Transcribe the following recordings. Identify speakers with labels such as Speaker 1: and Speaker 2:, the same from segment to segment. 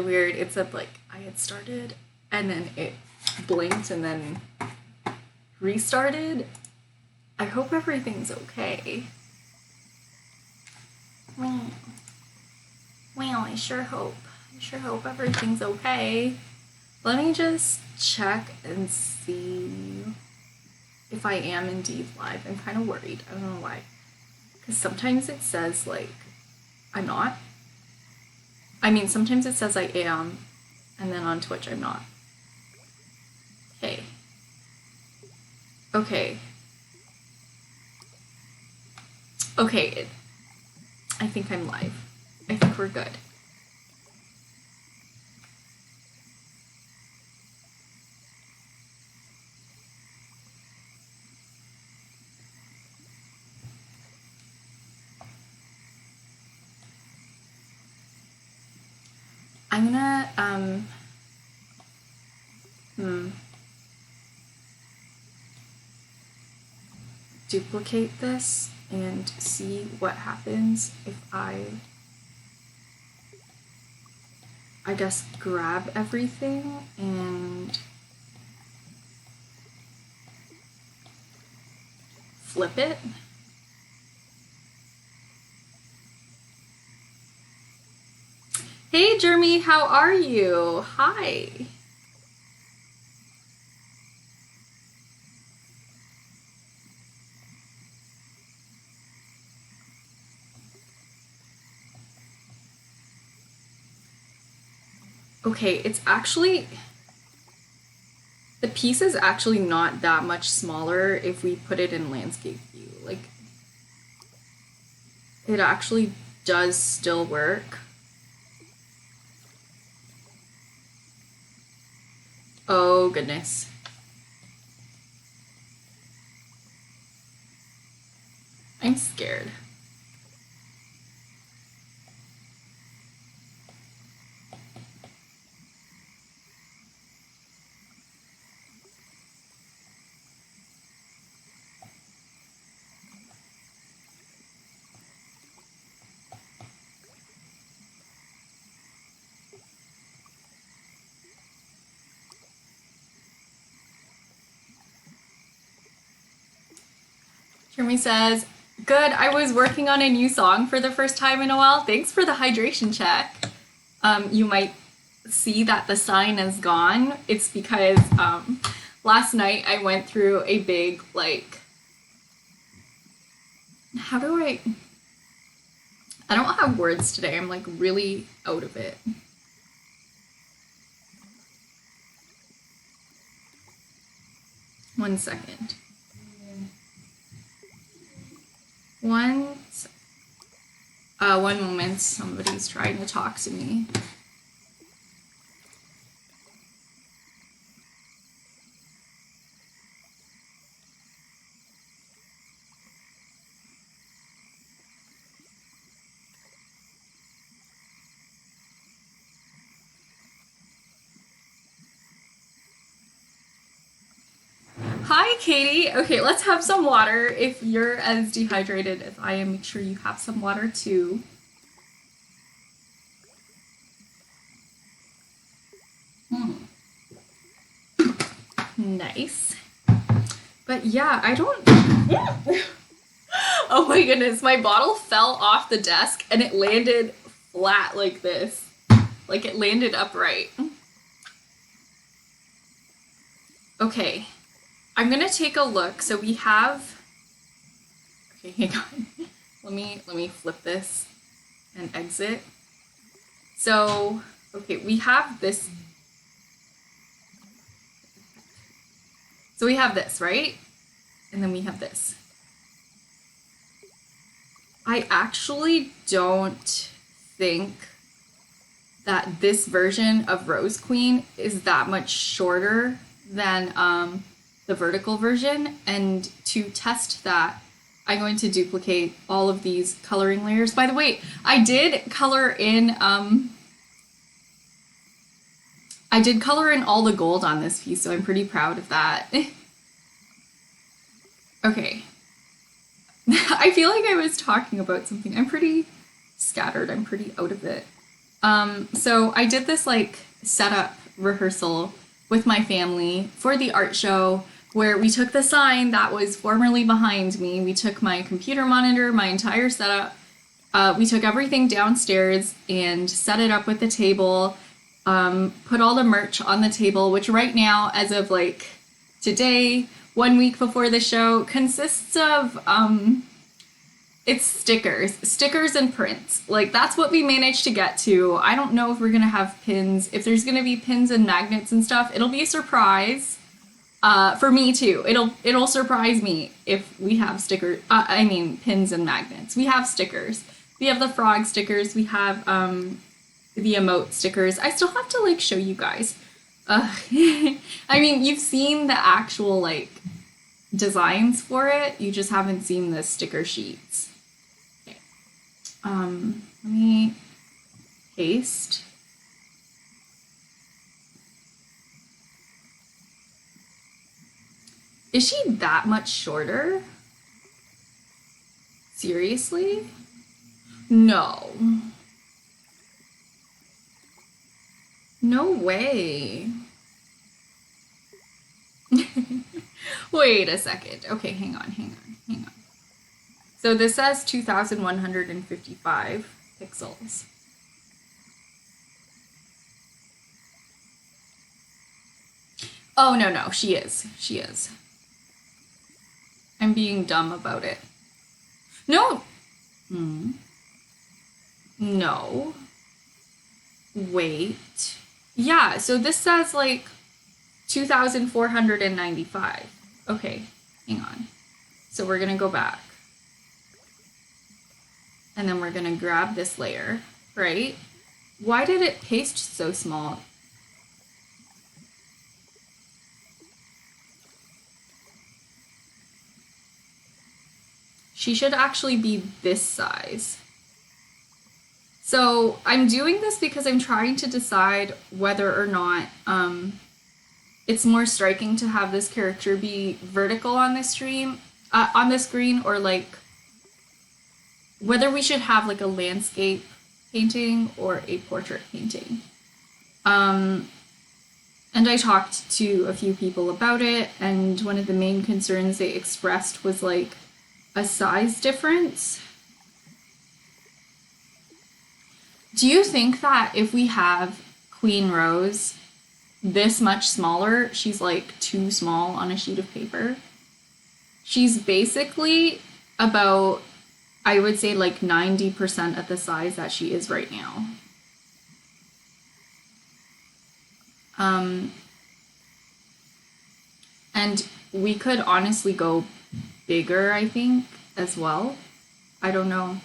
Speaker 1: weird. It said like I had started and then it blinked and then restarted. I hope everything's okay. Well, I sure hope. I sure hope everything's okay. Let me just check and see if I am indeed live. I'm kind of worried. I don't know why. Because sometimes it says like I'm not. I mean, sometimes it says I am, and then on Twitch I'm not. Okay. Okay. Okay. I think I'm live. I think we're good. I'm gonna, duplicate this and see what happens if I guess grab everything and flip it. Hey Jeremy, how are you? Hi. Okay, it's actually, the piece is actually not that much smaller if we put it in landscape view. Like, it actually does still work. Oh goodness. I'm scared. Jeremy says, good, I was working on a new song for the first time in a while. Thanks for the hydration check. You might see that the sign is gone. It's because last night I went through a big, like, how do I don't have words today. I'm like really out of it. One second. One moment, somebody's trying to talk to me. Hi, Katie. Okay, let's have some water. If you're as dehydrated as I am, make sure you have some water too. Nice. But yeah, I don't... Oh my goodness, my bottle fell off the desk and it landed flat like this. Like it landed upright. Okay. I'm gonna take a look. So we have, okay, hang on. Let me flip this and exit. So, okay, we have this. So we have this, right? And then we have this. I actually don't think that this version of Rose Queen is that much shorter than the vertical version, and to test that I'm going to duplicate all of these coloring layers. By the way, I did color in all the gold on this piece, so I'm pretty proud of that. Okay. I feel like I was talking about something. I'm pretty scattered. I'm pretty out of it. So I did this like setup rehearsal with my family for the art show where we took the sign that was formerly behind me. We took my computer monitor, my entire setup. We took everything downstairs and set it up with the table. Put all the merch on the table, which right now, as of like today, 1 week before the show, consists of it's stickers and prints. Like that's what we managed to get to. I don't know if we're gonna have pins. If there's gonna be pins and magnets and stuff, it'll be a surprise. For me too. It'll surprise me if we have stickers. I mean pins and magnets. We have stickers. We have the frog stickers. We have the emote stickers. I still have to like show you guys. I mean, you've seen the actual like designs for it. You just haven't seen the sticker sheets. Okay. Let me paste. Is she that much shorter? Seriously? No. No way. Wait a second. Okay, hang on. So this says 2,155 pixels. Oh, no, she is. I'm being dumb about it. No. No. Wait. Yeah, so this says like 2,495. Okay, hang on. So we're gonna go back. And then we're gonna grab this layer, right? Why did it paste so small? She should actually be this size. So I'm doing this because I'm trying to decide whether or not it's more striking to have this character be vertical on the screen, or like whether we should have like a landscape painting or a portrait painting. And I talked to a few people about it, and one of the main concerns they expressed was like a size difference. Do you think that if we have Queen Rose this much smaller, she's like too small on a sheet of paper? She's basically about, I would say, like 90% of the size that she is right now. And we could honestly go bigger, I think, as well. I don't know.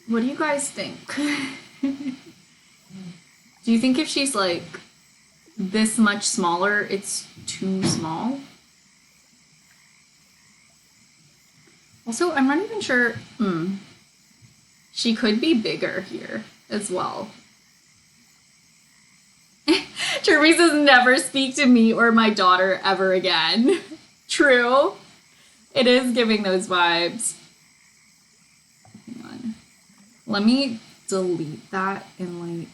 Speaker 1: What do you guys think? Do you think if she's like this much smaller, it's too small? Also, I'm not even sure. She could be bigger here as well. Teresa's never speak to me or my daughter ever again. True. It is giving those vibes. Hang on. Let me delete that and like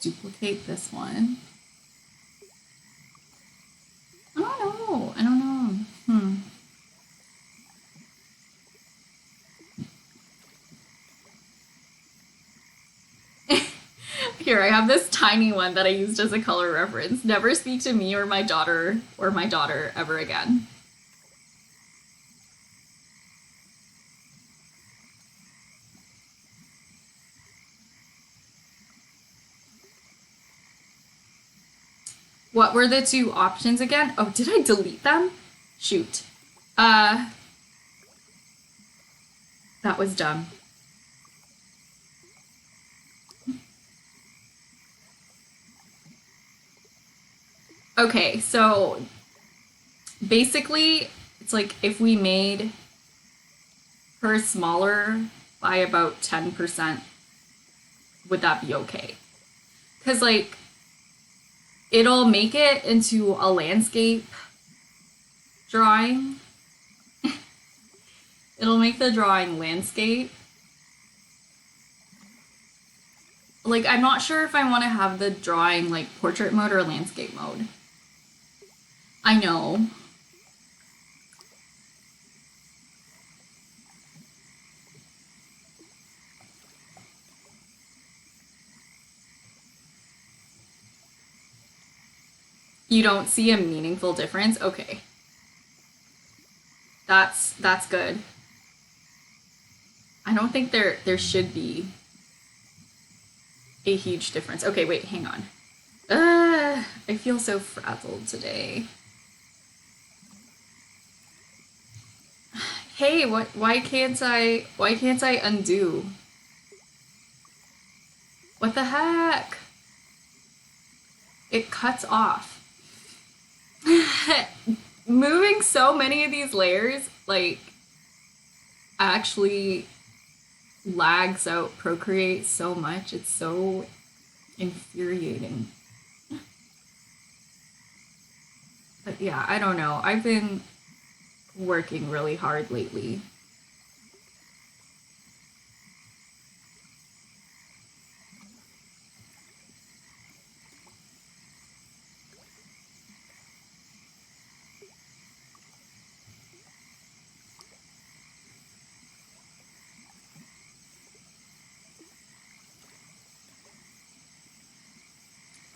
Speaker 1: duplicate this one. I don't know. Here, I have this tiny one that I used as a color reference. Never speak to me or my daughter ever again. What were the two options again? Oh, did I delete them? Shoot. That was dumb. Okay, so basically, it's like if we made her smaller by about 10%, would that be okay? Because, like, it'll make it into a landscape drawing. It'll make the drawing landscape. Like, I'm not sure if I want to have the drawing like portrait mode or landscape mode. I know. You don't see a meaningful difference? Okay. That's good. I don't think there should be a huge difference. Okay, wait, hang on. I feel so frazzled today. Hey, why can't I undo? What the heck? It cuts off. Moving so many of these layers, like, actually lags out Procreate so much. It's so infuriating. But yeah, I don't know. I've been working really hard lately.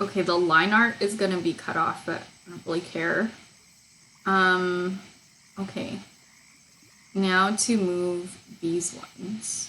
Speaker 1: Okay, the line art is gonna be cut off, but I don't really care. Okay. Now to move these ones.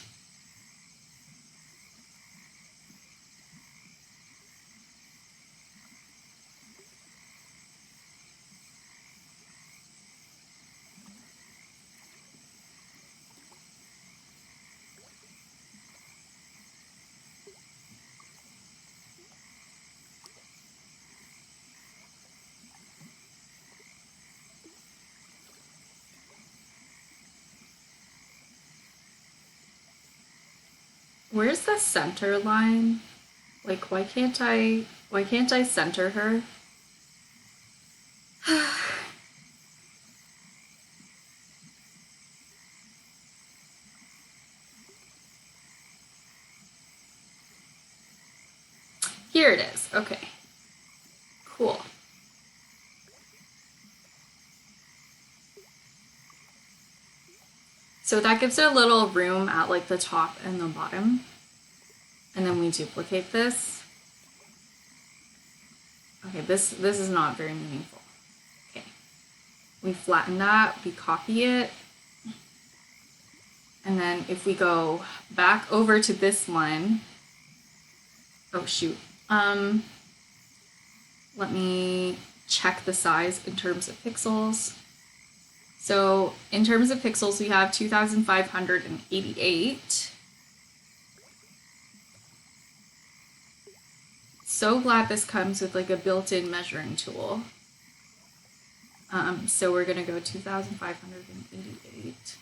Speaker 1: Where's the center line? Like, why can't I center her? Here it is. Okay. Cool. So that gives her a little room at like the top and the bottom. And then we duplicate this. Okay, this is not very meaningful. Okay. We flatten that, we copy it. And then if we go back over to this one, oh shoot. Let me check the size in terms of pixels. So in terms of pixels, we have 2,588. So glad this comes with like a built-in measuring tool. So we're gonna go 2,588.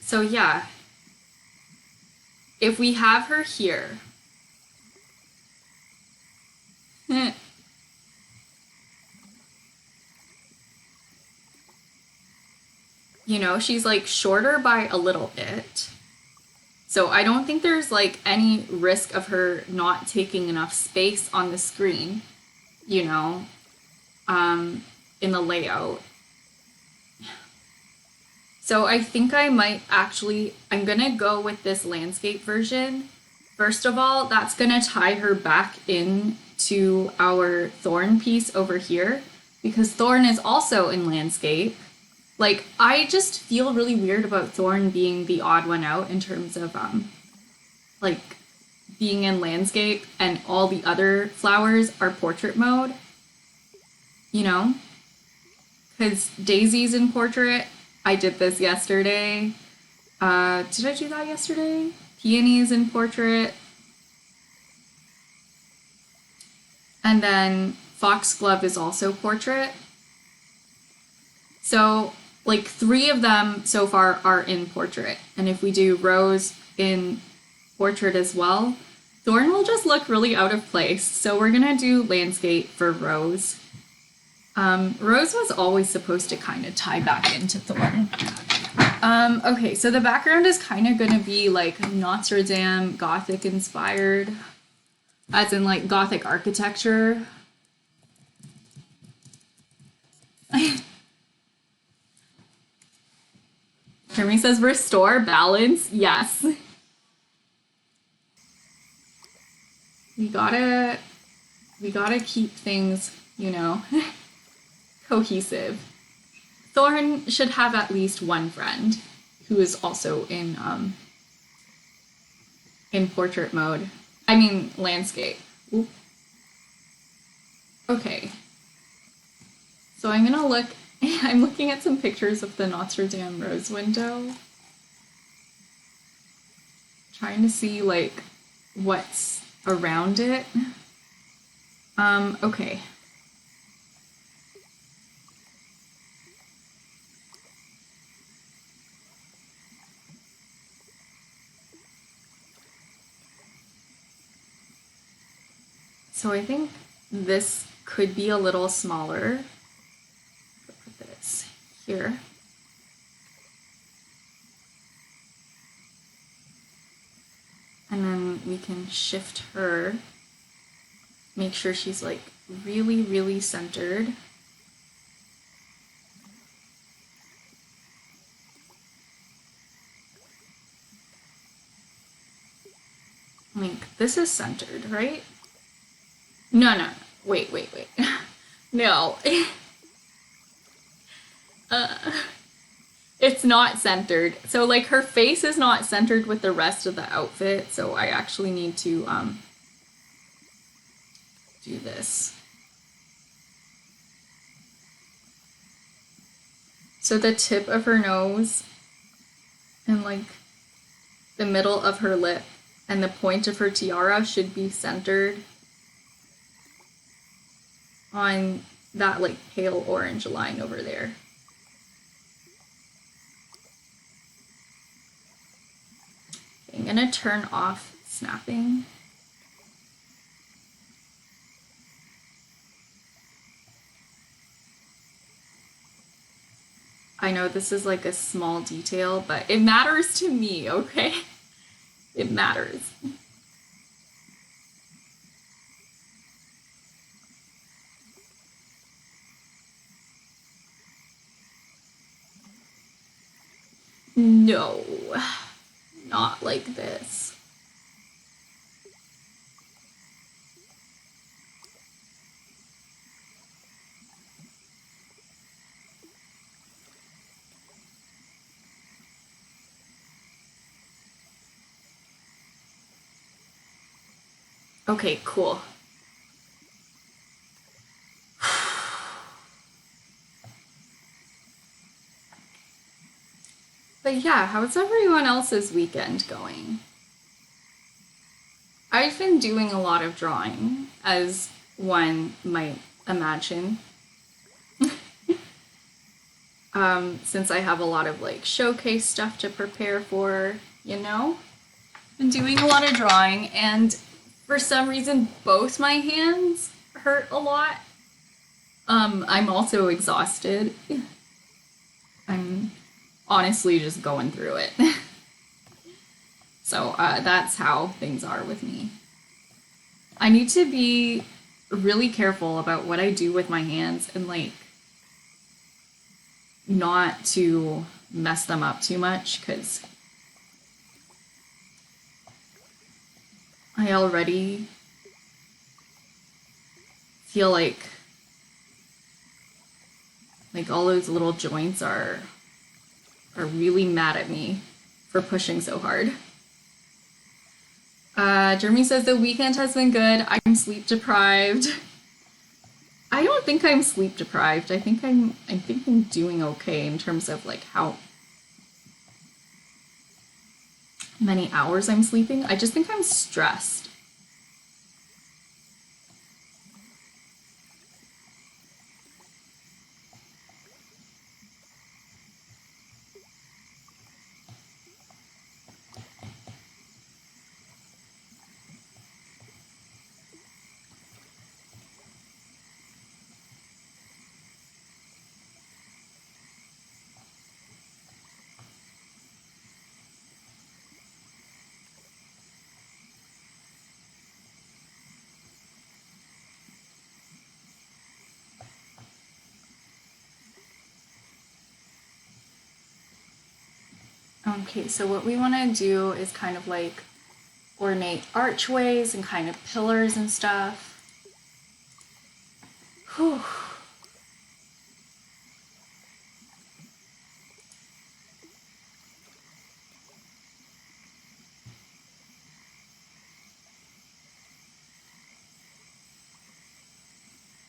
Speaker 1: So yeah, if we have her here, you know, she's like shorter by a little bit. So I don't think there's like any risk of her not taking enough space on the screen, you know, in the layout. So I think I might actually, I'm gonna go with this landscape version. First of all, that's gonna tie her back in to our Thorn piece over here because Thorn is also in landscape. Like, I just feel really weird about Thorn being the odd one out in terms of, like, being in landscape and all the other flowers are portrait mode, you know? Because Daisy's in portrait. I did this yesterday. Did I do that yesterday? Peony's in portrait. And then Foxglove is also portrait. So, like, 3 of them so far are in portrait. And if we do Rose, in portrait as well. Thorn will just look really out of place, so we're gonna do landscape for Rose. Rose was always supposed to kind of tie back into Thorn. Okay, so the background is kind of gonna be like Notre Dame Gothic inspired, as in like Gothic architecture. Jeremy says restore balance. Yes. We gotta keep things, you know, cohesive. Thorn should have at least one friend who is also in portrait mode. I mean landscape. Oop. Okay. So I'm gonna look. I'm looking at some pictures of the Notre Dame rose window, trying to see like what's around it. Okay. So I think this could be a little smaller. Put this here. And then we can shift her, make sure she's like really, really centered. Like this is centered, right? No. Wait. No. It's not centered. So like her face is not centered with the rest of the outfit, so I actually need to do this. So the tip of her nose and like the middle of her lip and the point of her tiara should be centered on that like pale orange line over there. Okay, I'm gonna turn off snapping. I know this is like a small detail, but it matters to me, okay? It matters. No, not like this. Okay, cool. But yeah, how's everyone else's weekend going? I've been doing a lot of drawing, as one might imagine. Since I have a lot of like showcase stuff to prepare for, you know? Been doing a lot of drawing, and for some reason both my hands hurt a lot. I'm also exhausted. I'm honestly just going through it. So that's how things are with me. I need to be really careful about what I do with my hands and like not to mess them up too much, because I already feel like all those little joints are really mad at me for pushing so hard. Jeremy says the weekend has been good. I'm sleep deprived. I don't think I'm sleep deprived. I think I'm doing okay in terms of like how many hours I'm sleeping. I just think I'm stressed. Okay, so what we want to do is kind of like ornate archways and kind of pillars and stuff. Whew.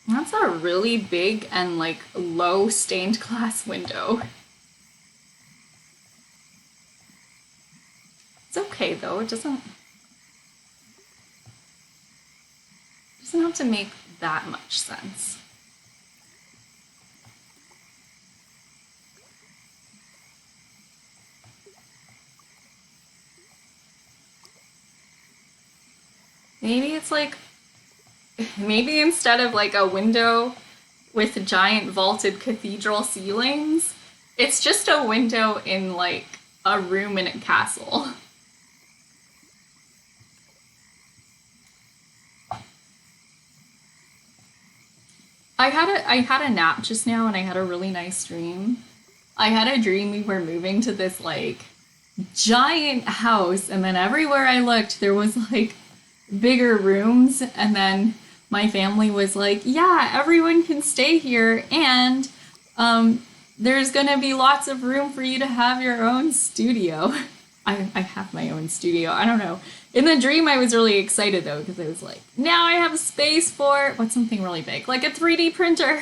Speaker 1: That's a really big and like low stained glass window. It's okay though, it doesn't have to make that much sense. Maybe it's like, maybe instead of like a window with giant vaulted cathedral ceilings, it's just a window in like a room in a castle. I had a nap just now and I had a really nice dream. I had a dream we were moving to this like giant house, and then everywhere I looked there was like bigger rooms, and then my family was like, yeah, everyone can stay here, and there's gonna be lots of room for you to have your own studio. I have my own studio. I don't know. In the dream, I was really excited though, because I was like, now I have space for what's something really big, like a 3D printer.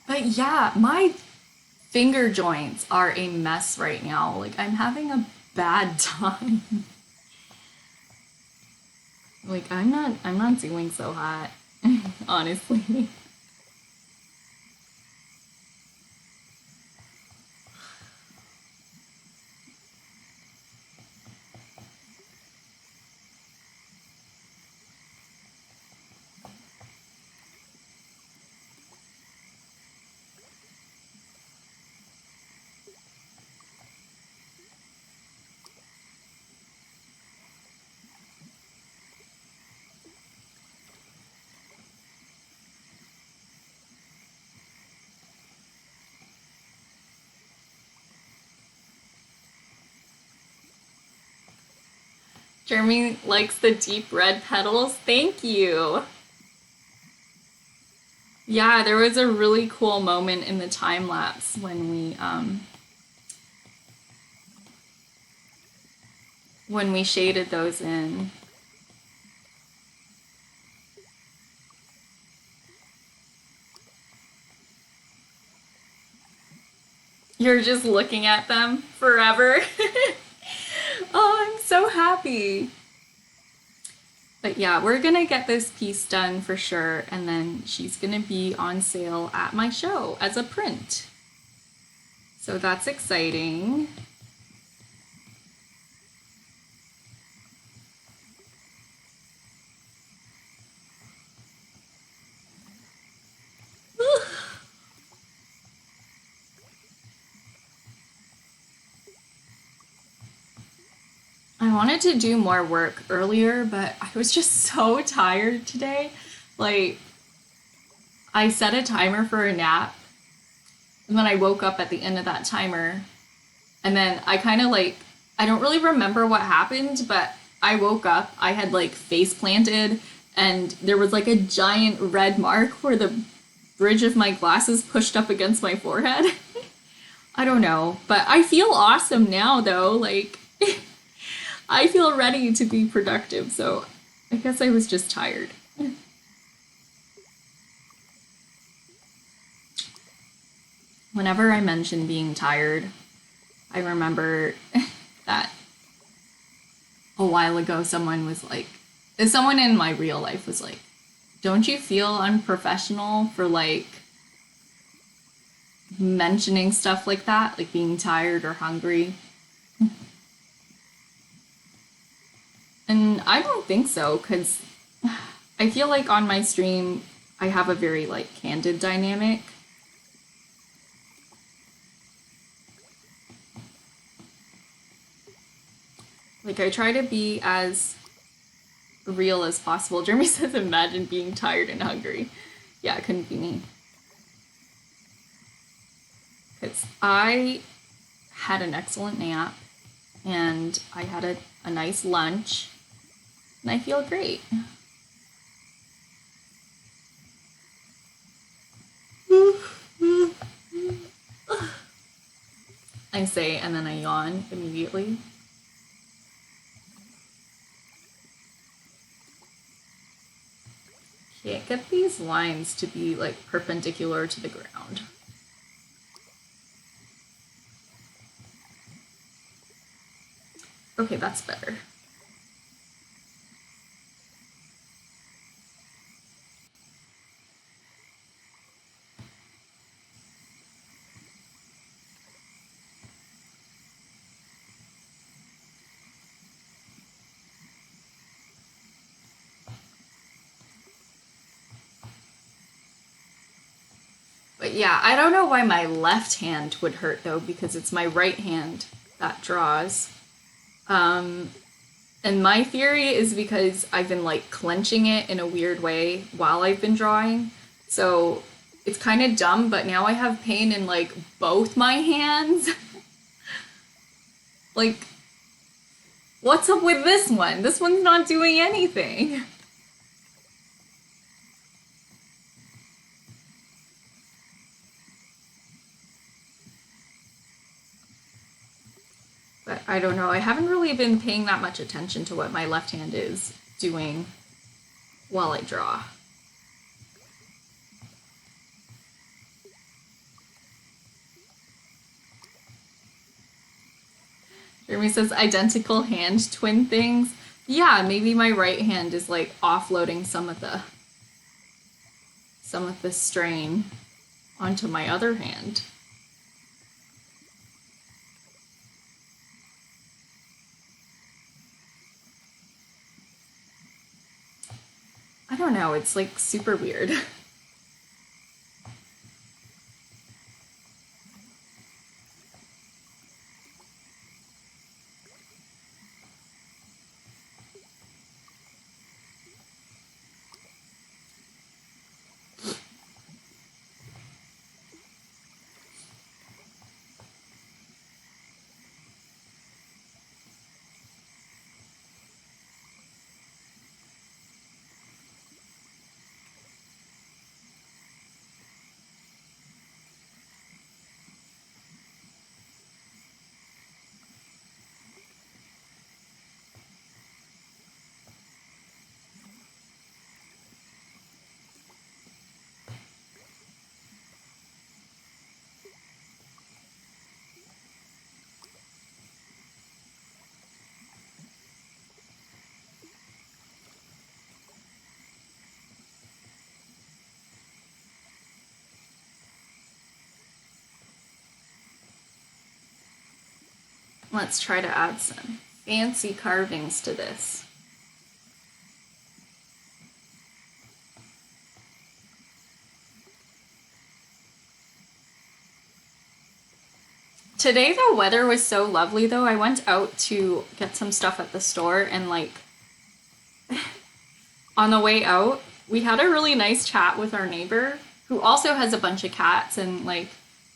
Speaker 1: But yeah, my finger joints are a mess right now. Like I'm having a bad time. Like I'm not doing so hot, honestly. Jeremy likes the deep red petals. Thank you. Yeah, there was a really cool moment in the time lapse when we shaded those in. You're just looking at them forever. Oh, I'm so happy. But yeah, we're gonna get this piece done for sure, and then she's gonna be on sale at my show as a print. So that's exciting. I wanted to do more work earlier, but I was just so tired today. Like, I set a timer for a nap, and then I woke up at the end of that timer, and then I kind of like, I don't really remember what happened, but I woke up, I had like face planted, and there was like a giant red mark where the bridge of my glasses pushed up against my forehead. I don't know, but I feel awesome now though. Like, I feel ready to be productive, so I guess I was just tired. Whenever I mention being tired, I remember that a while ago someone in my real life was like, don't you feel unprofessional for like mentioning stuff like that, like being tired or hungry? And I don't think so, because I feel like on my stream, I have a very, like, candid dynamic. Like, I try to be as real as possible. Jeremy says, imagine being tired and hungry. Yeah, it couldn't be me. Because I had an excellent nap, and I had a nice lunch, and I feel great. I say, and then I yawn immediately. Can't get these lines to be like perpendicular to the ground. Okay, that's better. But yeah, I don't know why my left hand would hurt though, because it's my right hand that draws. And my theory is because I've been like clenching it in a weird way while I've been drawing. So it's kind of dumb, but now I have pain in like both my hands. Like, what's up with this one? This one's not doing anything. But I don't know. I haven't really been paying that much attention to what my left hand is doing while I draw. Jeremy says identical hand twin things. Yeah, maybe my right hand is like offloading some of the strain onto my other hand. I don't know, it's like super weird. Let's try to add some fancy carvings to this. Today the weather was so lovely though. I went out to get some stuff at the store and like on the way out, we had a really nice chat with our neighbor who also has a bunch of cats and like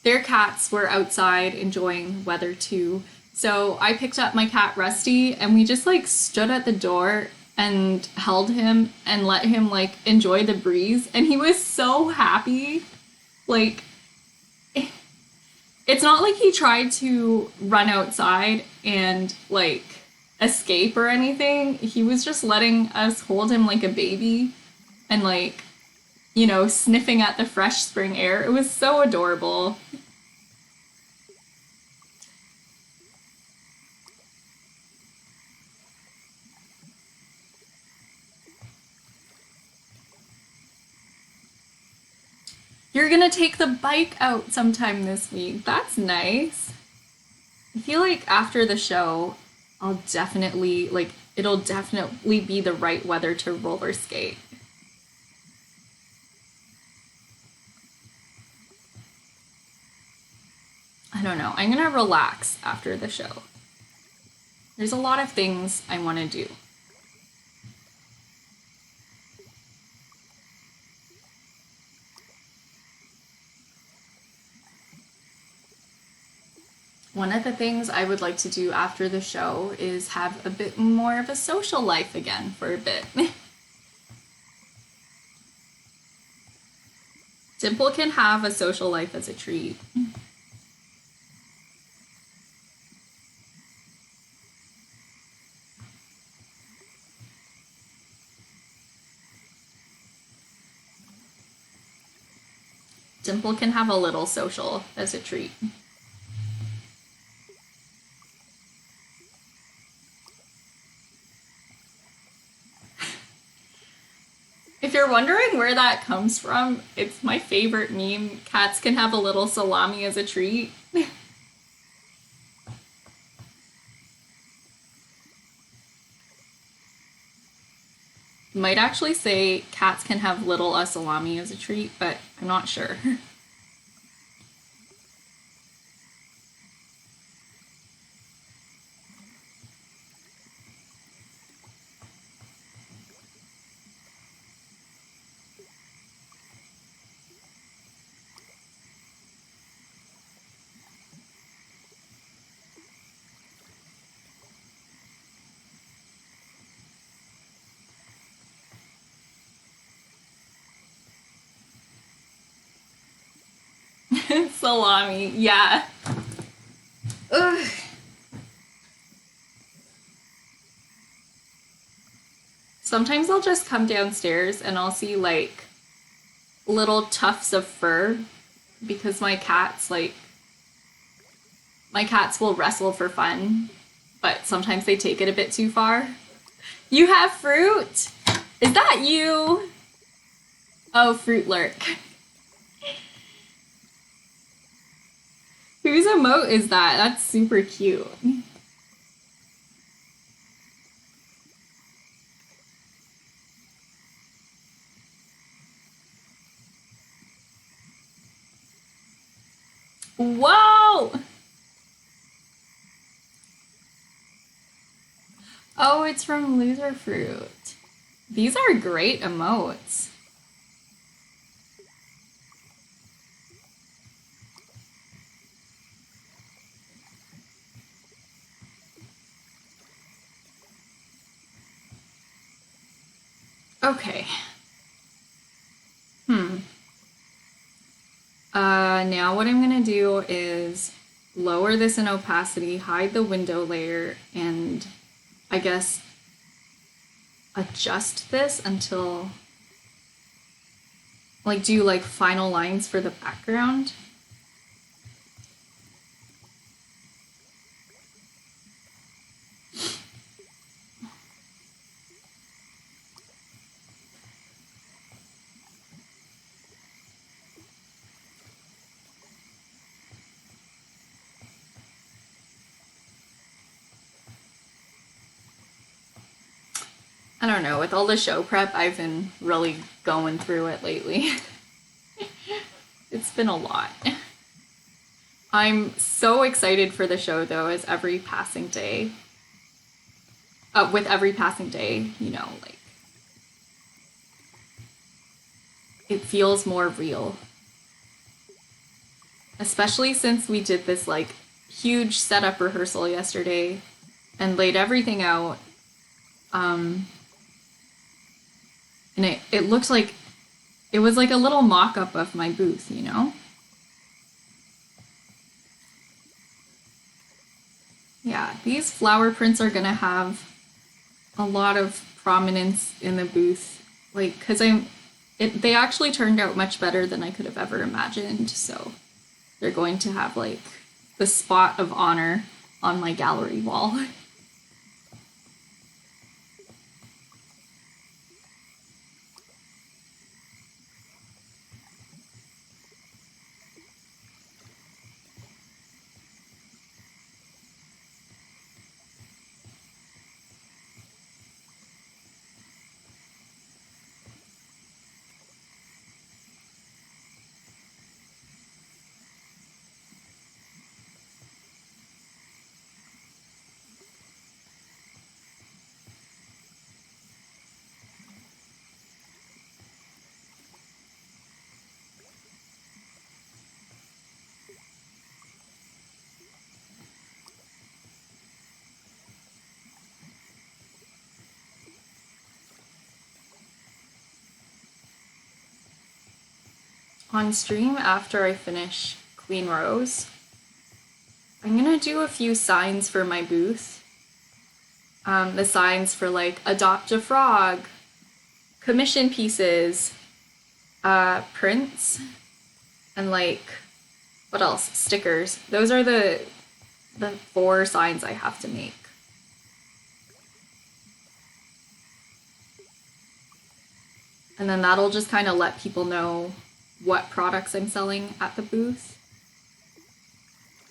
Speaker 1: their cats were outside enjoying weather too. So I picked up my cat Rusty and we just like stood at the door and held him and let him like enjoy the breeze and he was so happy. Like it's not like he tried to run outside and like escape or anything. He was just letting us hold him like a baby and like, you know, sniffing at the fresh spring air. It was so adorable. You're gonna take the bike out sometime this week. That's nice. I feel like after the show, I'll definitely, like, it'll definitely be the right weather to roller skate. I don't know. I'm gonna relax after the show. There's a lot of things I want to do. One of the things I would like to do after the show is have a bit more of a social life again for a bit. Dimple can have a social life as a treat. Dimple can have a little social as a treat. If you're wondering where that comes from, it's my favorite meme. Cats can have a little salami as a treat. Might actually say cats can have little salami as a treat, but I'm not sure. Salami, yeah. Ugh. Sometimes I'll just come downstairs and I'll see like little tufts of fur because my cats will wrestle for fun, but sometimes they take it a bit too far. You have fruit? Is that you? Oh, Fruit Lurk. Whose emote is that? That's super cute. Whoa! Oh, it's from Loser Fruit. These are great emotes. Okay. Now what I'm gonna do is lower this in opacity, hide the window layer, and I guess adjust this until, like, do like final lines for the background. I don't know, with all the show prep, I've been really going through it lately. It's been a lot. I'm so excited for the show though, as every passing day, with every passing day, you know, like, it feels more real. Especially since we did this like huge setup rehearsal yesterday and laid everything out. And it looked like it was like a little mock-up of my booth, you know? Yeah, these flower prints are gonna have a lot of prominence in the booth, like, because they actually turned out much better than I could have ever imagined, so they're going to have like the spot of honor on my gallery wall. on stream after I finish Queen Rose, I'm gonna do a few signs for my booth. The signs for like adopt a frog, commission pieces, prints, and like what else? Stickers. Those are the 4 signs I have to make. And then that'll just kind of let people know what products I'm selling at the booth.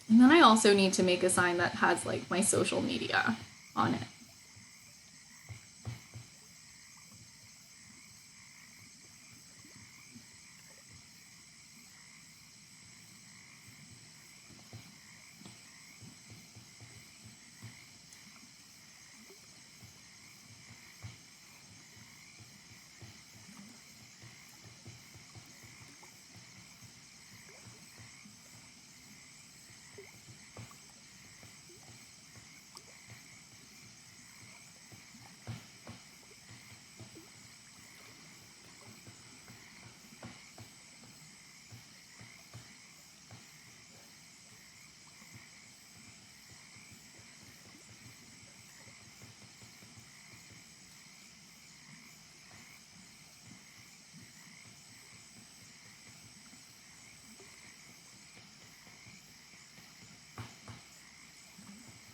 Speaker 1: And then I also need to make a sign that has like my social media on it.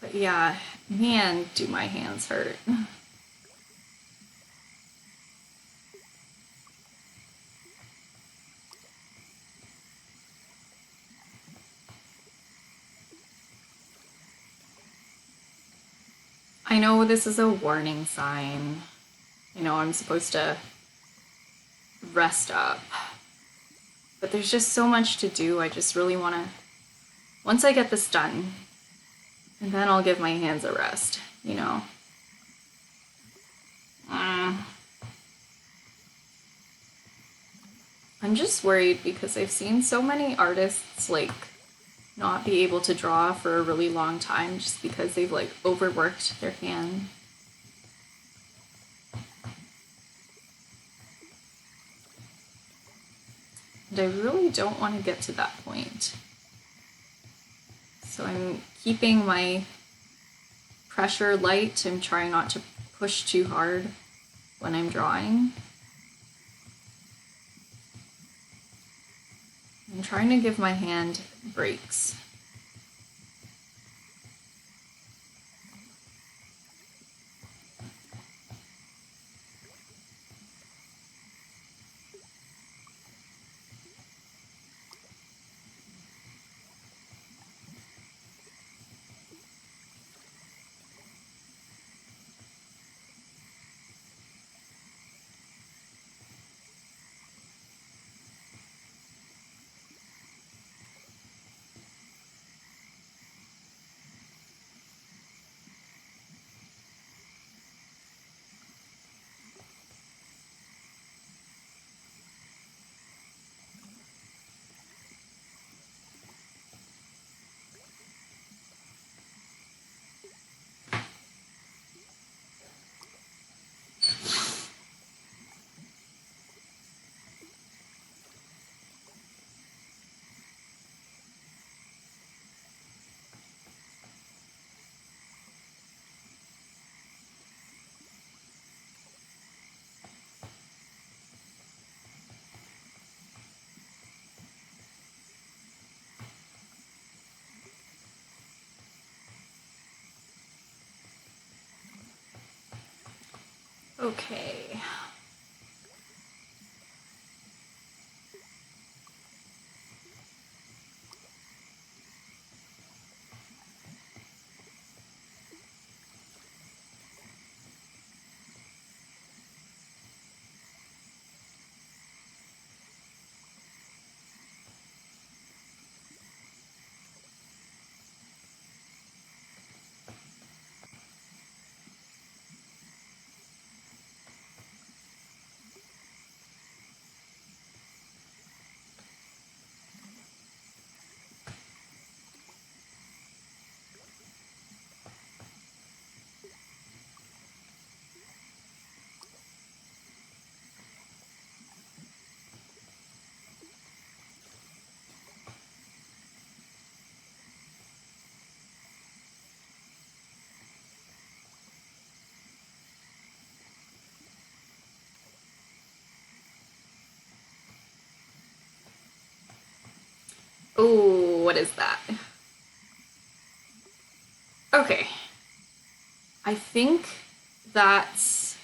Speaker 1: But yeah, man, do my hands hurt. I know this is a warning sign. I know I'm supposed to rest up. But there's just so much to do. I just really want to... Once I get this done, and then I'll give my hands a rest, you know? I'm just worried because I've seen so many artists, like, not be able to draw for a really long time just because they've, like, overworked their hand. And I really don't want to get to that point. So I'm keeping my pressure light. I'm trying not to push too hard when I'm drawing. I'm trying to give my hand breaks. Okay. Oh, what is that? Okay. I think that's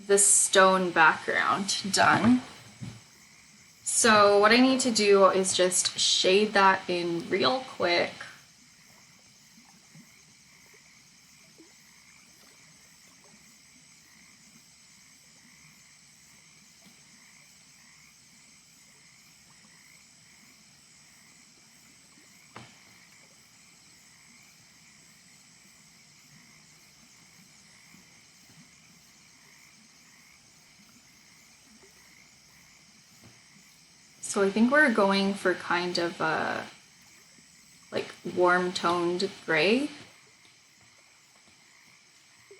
Speaker 1: the stone background done. So what I need to do is just shade that in real quick. So I think we're going for kind of a like warm toned gray.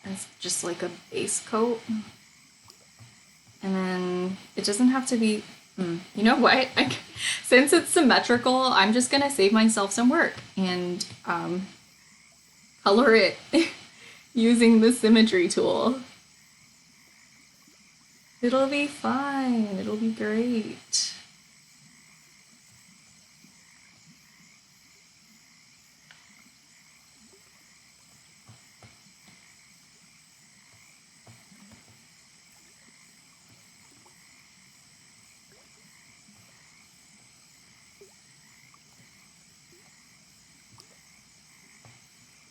Speaker 1: It's just like a base coat. And then it doesn't have to be, you know what? Since it's symmetrical, I'm just gonna save myself some work and color it using the symmetry tool. It'll be fine, it'll be great.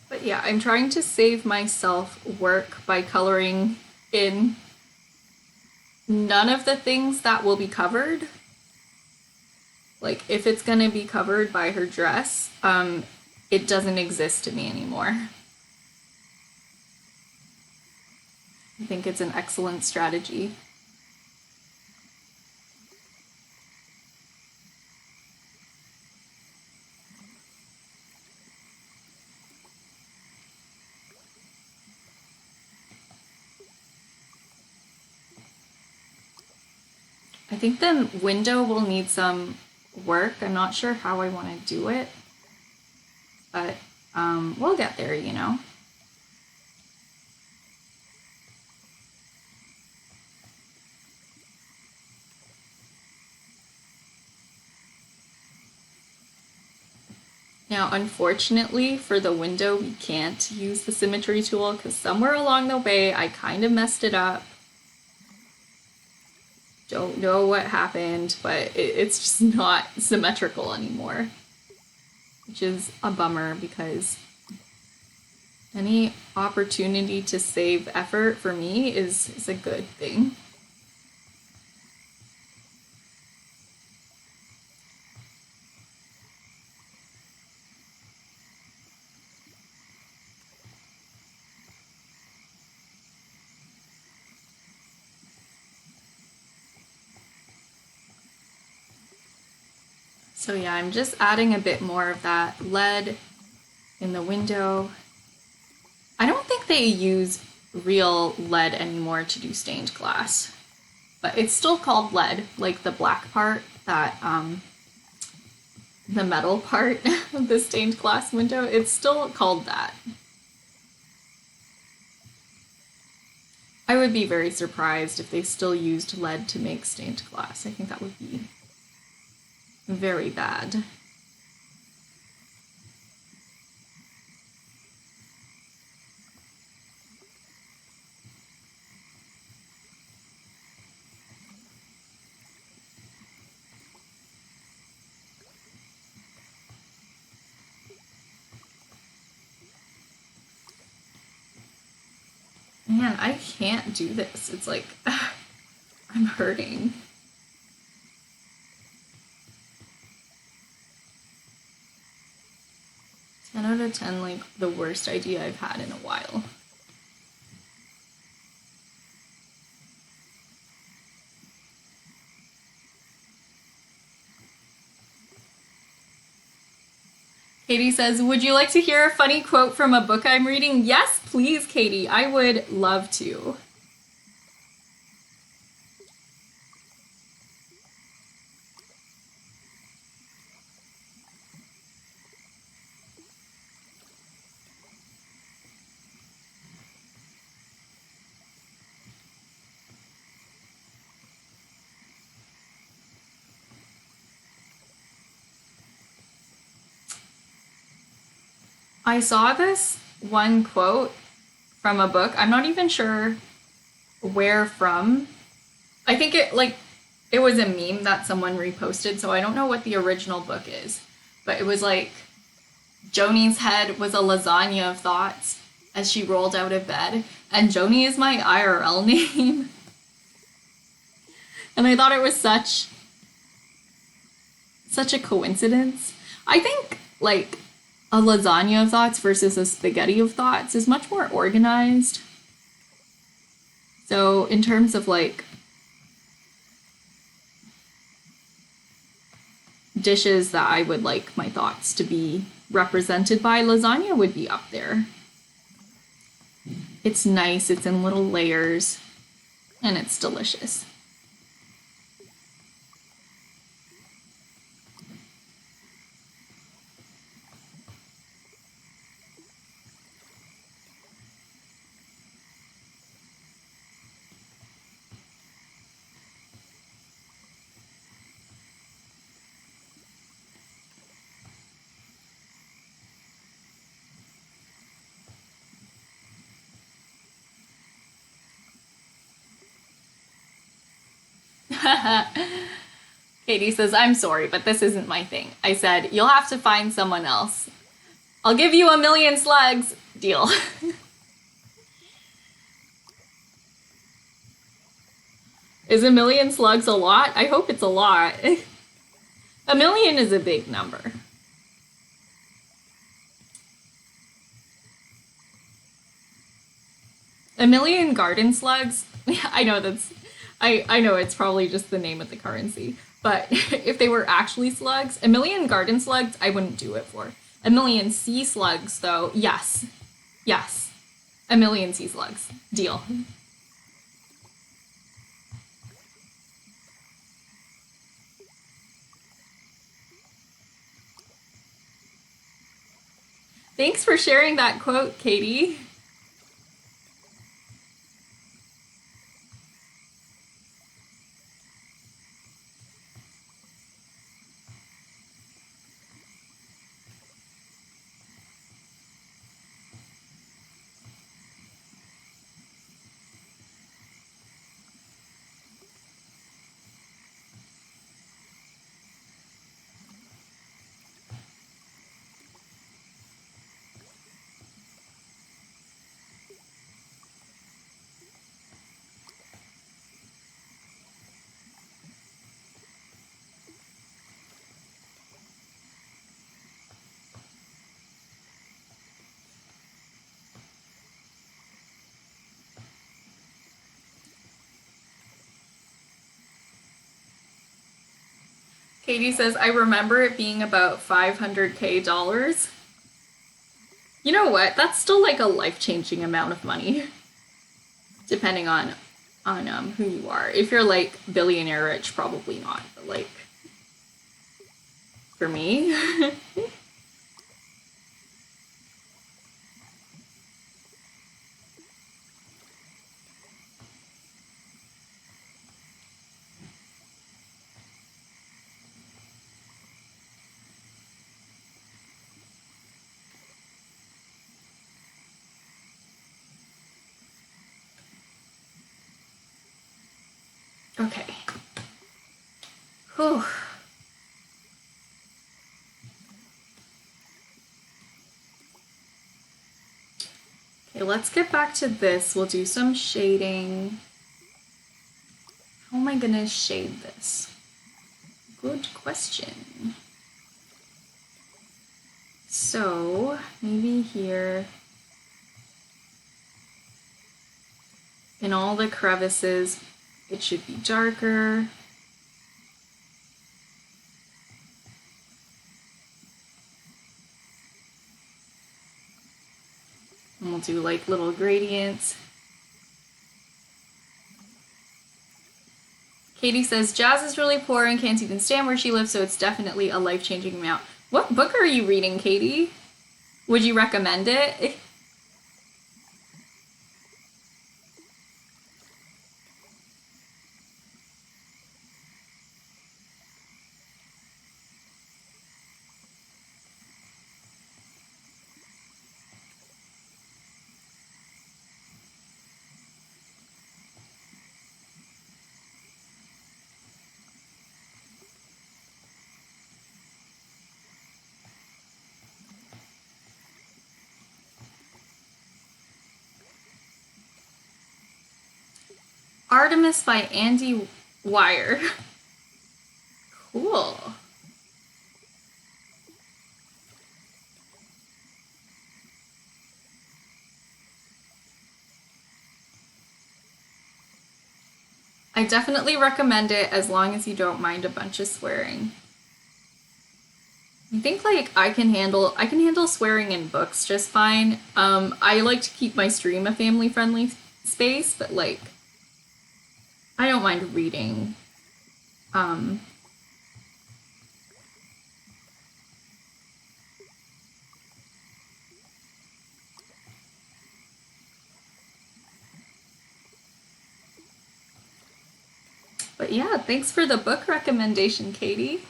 Speaker 1: But yeah, I'm trying to save myself work by coloring in none of the things that will be covered. Like if it's gonna be covered by her dress, it doesn't exist to me anymore. I think it's an excellent strategy. I think the window will need some work. I'm not sure how I want to do it, but we'll get there, you know. Now, unfortunately, for the window, we can't use the symmetry tool because somewhere along the way, I kind of messed it up. Don't know what happened, but it's just not symmetrical anymore, which is a bummer because any opportunity to save effort for me is a good thing. So yeah, I'm just adding a bit more of that lead in the window. I don't think they use real lead anymore to do stained glass, but it's still called lead, like the black part, that the metal part of the stained glass window, it's still called that. I would be very surprised if they still used lead to make stained glass. I think that would be very bad. Man, I can't do this. It's like, I'm hurting. 10 out of 10, like the worst idea I've had in a while. Katie says, would you like to hear a funny quote from a book I'm reading? Yes, please, Katie. I would love to. I saw this one quote from a book. I'm not even sure where from. I think it was a meme that someone reposted, so I don't know what the original book is. But it was like Joni's head was a lasagna of thoughts as she rolled out of bed, and Joni is my IRL name. And I thought it was such a coincidence. I think like a lasagna of thoughts versus a spaghetti of thoughts is much more organized. So in terms of like dishes that I would like my thoughts to be represented by, lasagna would be up there. It's nice, it's in little layers, and it's delicious. Katie says, I'm sorry, but this isn't my thing. I said, you'll have to find someone else. I'll give you 1,000,000 slugs. Deal. Is 1,000,000 slugs a lot? I hope it's a lot. 1,000,000 is a big number. A million garden slugs? I know I know it's probably just the name of the currency. But if they were actually slugs, 1,000,000 garden slugs, I wouldn't do it for. 1,000,000 sea slugs, though, yes. Yes. 1,000,000 sea slugs. Deal. Thanks for sharing that quote, Katie. Katie says, I remember it being about $500K. You know what? That's still like a life-changing amount of money, depending on who you are. If you're like billionaire rich, probably not. But like for me, okay. Whew. Okay, let's get back to this. We'll do some shading. How am I gonna shade this? Good question. So maybe here in all the crevices, it should be darker. And we'll do like little gradients. Katie says, Jazz is really poor and can't even stand where she lives, so it's definitely a life-changing amount. What book are you reading, Katie? Would you recommend it? Artemis by Andy Weir. Cool. I definitely recommend it as long as you don't mind a bunch of swearing. I think like I can handle swearing in books just fine. I like to keep my stream a family friendly space, but like I don't mind reading. But yeah, thanks for the book recommendation, Katie.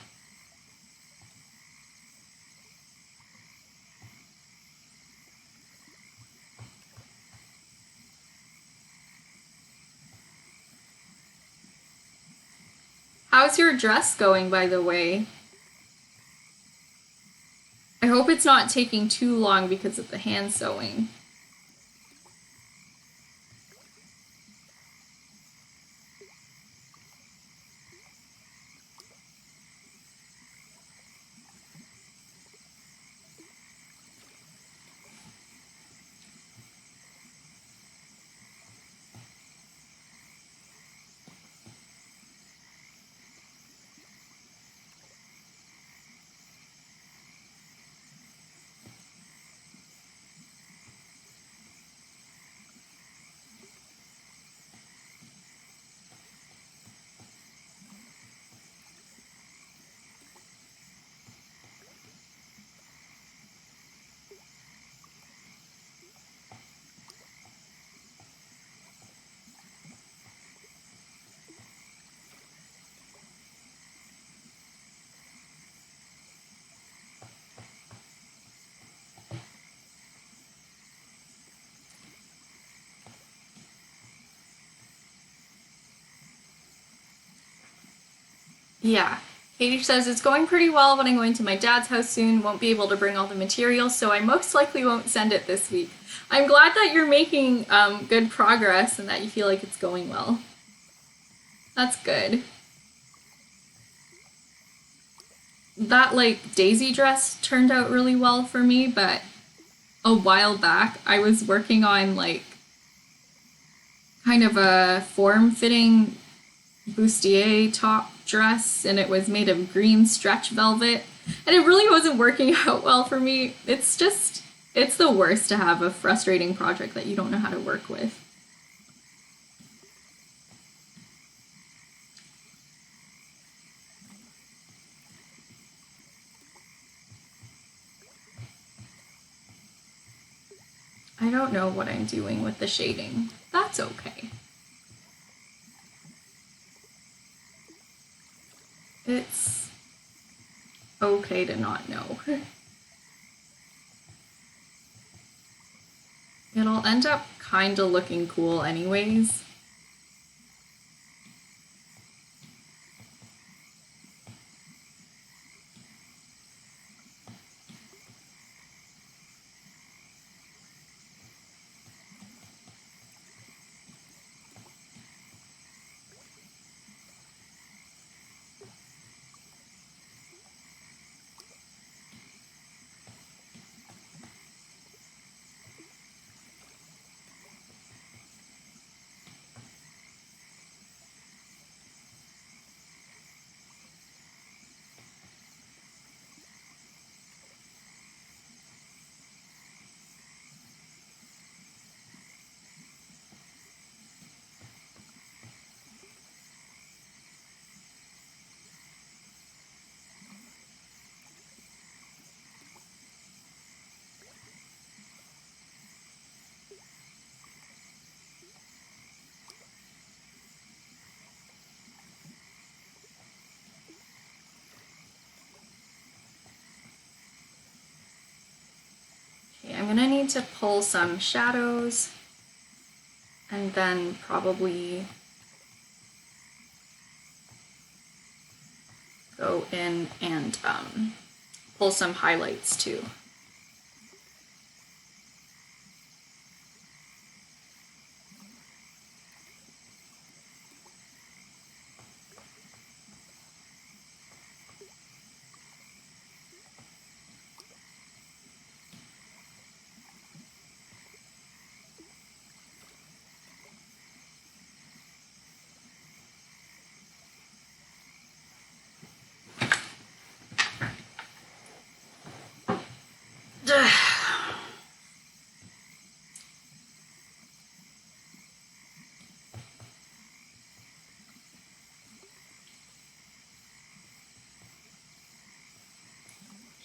Speaker 1: How's your dress going, by the way? I hope it's not taking too long because of the hand sewing. Yeah. Katie says, it's going pretty well, but I'm going to my dad's house soon. Won't be able to bring all the materials, so I most likely won't send it this week. I'm glad that you're making good progress and that you feel like it's going well. That's good. That, like, daisy dress turned out really well for me, but a while back I was working on, like, kind of a form-fitting bustier top dress, and it was made of green stretch velvet, and it really wasn't working out well for me. It's the worst to have a frustrating project that you don't know how to work with. I don't know what I'm doing with the shading. That's okay. It's okay to not know. It'll end up kind of looking cool anyways. I'm gonna need to pull some shadows and then probably go in and pull some highlights too.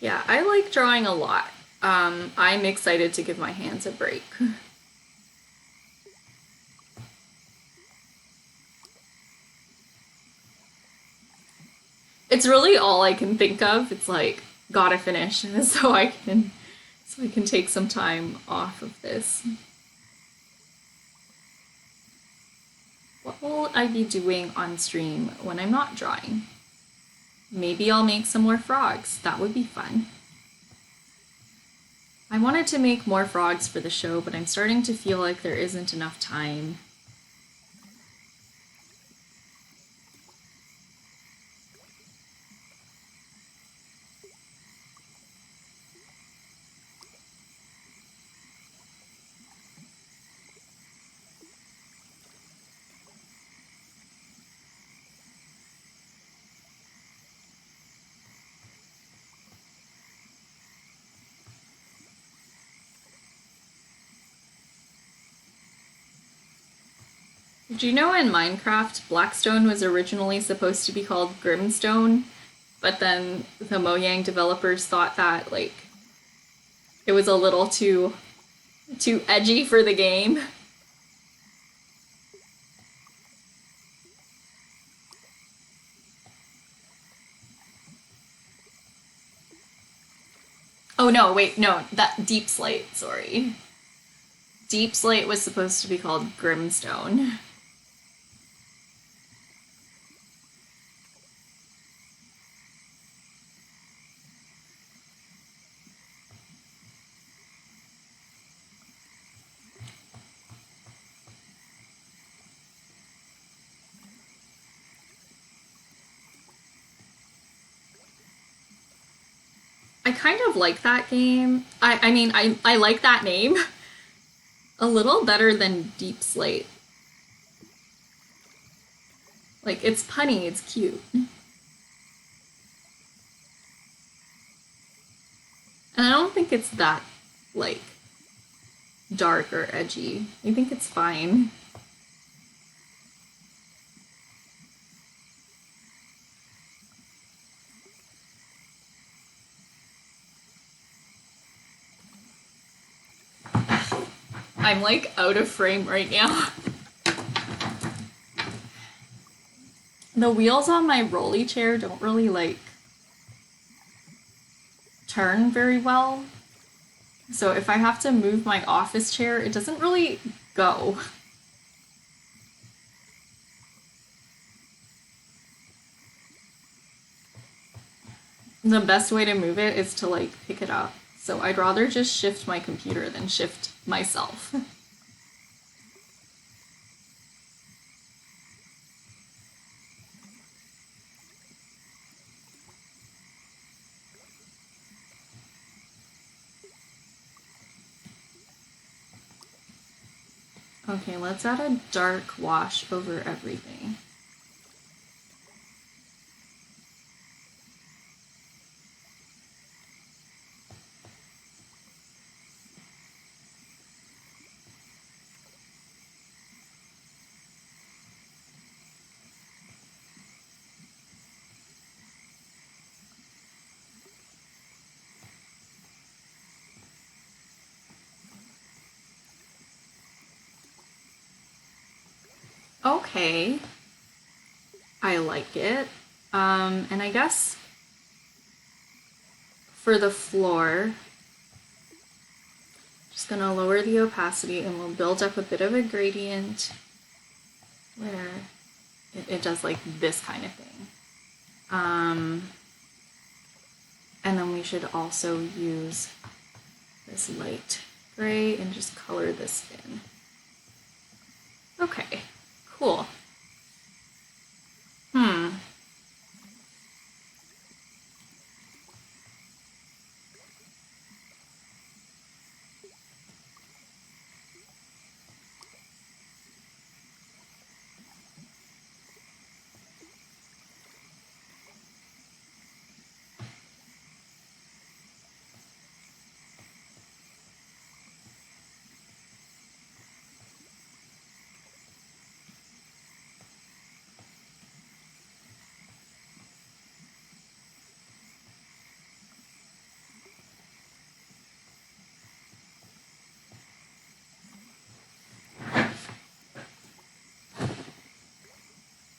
Speaker 1: Yeah, I like drawing a lot. I'm excited to give my hands a break. It's really all I can think of. It's like gotta finish so I can take some time off of this. What will I be doing on stream when I'm not drawing? Maybe I'll make some more frogs. That would be fun. I wanted to make more frogs for the show, but I'm starting to feel like there isn't enough time. Did you know in Minecraft, Blackstone was originally supposed to be called Grimstone, but then the Mojang developers thought that like it was a little too edgy for the game. Oh no, wait, no, that Deep Slate, sorry. Deep Slate was supposed to be called Grimstone. I kind of like that game. I mean, I like that name a little better than Deep Slate. Like, it's punny, it's cute. And I don't think it's that, like, dark or edgy. I think it's fine. I'm like out of frame right now. The wheels on my rolly chair don't really like turn very well. So if I have to move my office chair, it doesn't really go. The best way to move it is to like pick it up. So I'd rather just shift my computer than shift myself. Okay, let's add a dark wash over everything. Okay, I like it. And I guess for the floor, just gonna lower the opacity and we'll build up a bit of a gradient where it does like this kind of thing. And then we should also use this light gray and just color this in. Okay, cool.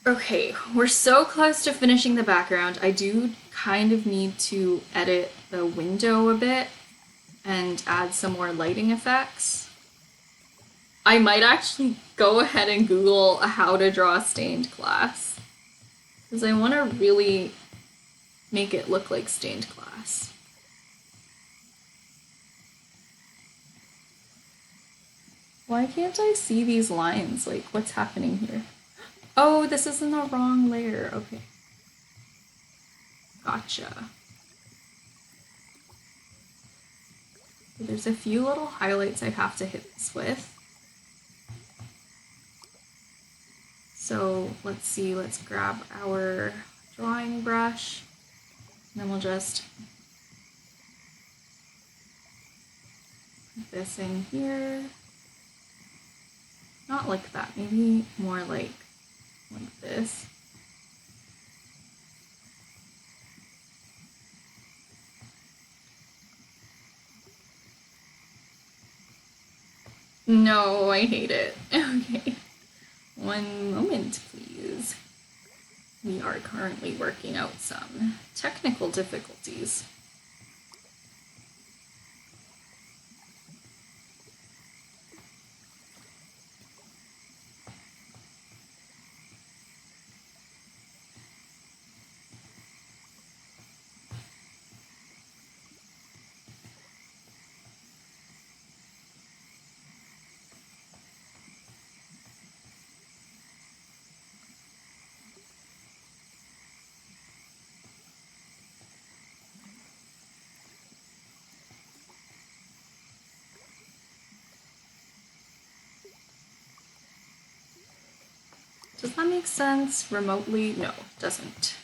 Speaker 1: Okay, we're so close to finishing the background. I do kind of need to edit the window a bit and add some more lighting effects. I might actually go ahead and Google how to draw stained glass because I want to really make it look like stained glass. Why can't I see these lines? Like, what's happening here? Oh, this is in the wrong layer. Okay. Gotcha. There's a few little highlights I have to hit this with. So let's see, let's grab our drawing brush, and then we'll just put this in here. Not like that, maybe more like this. No, I hate it. Okay. One moment, please. We are currently working out some technical difficulties. Does that make sense remotely? No, it doesn't.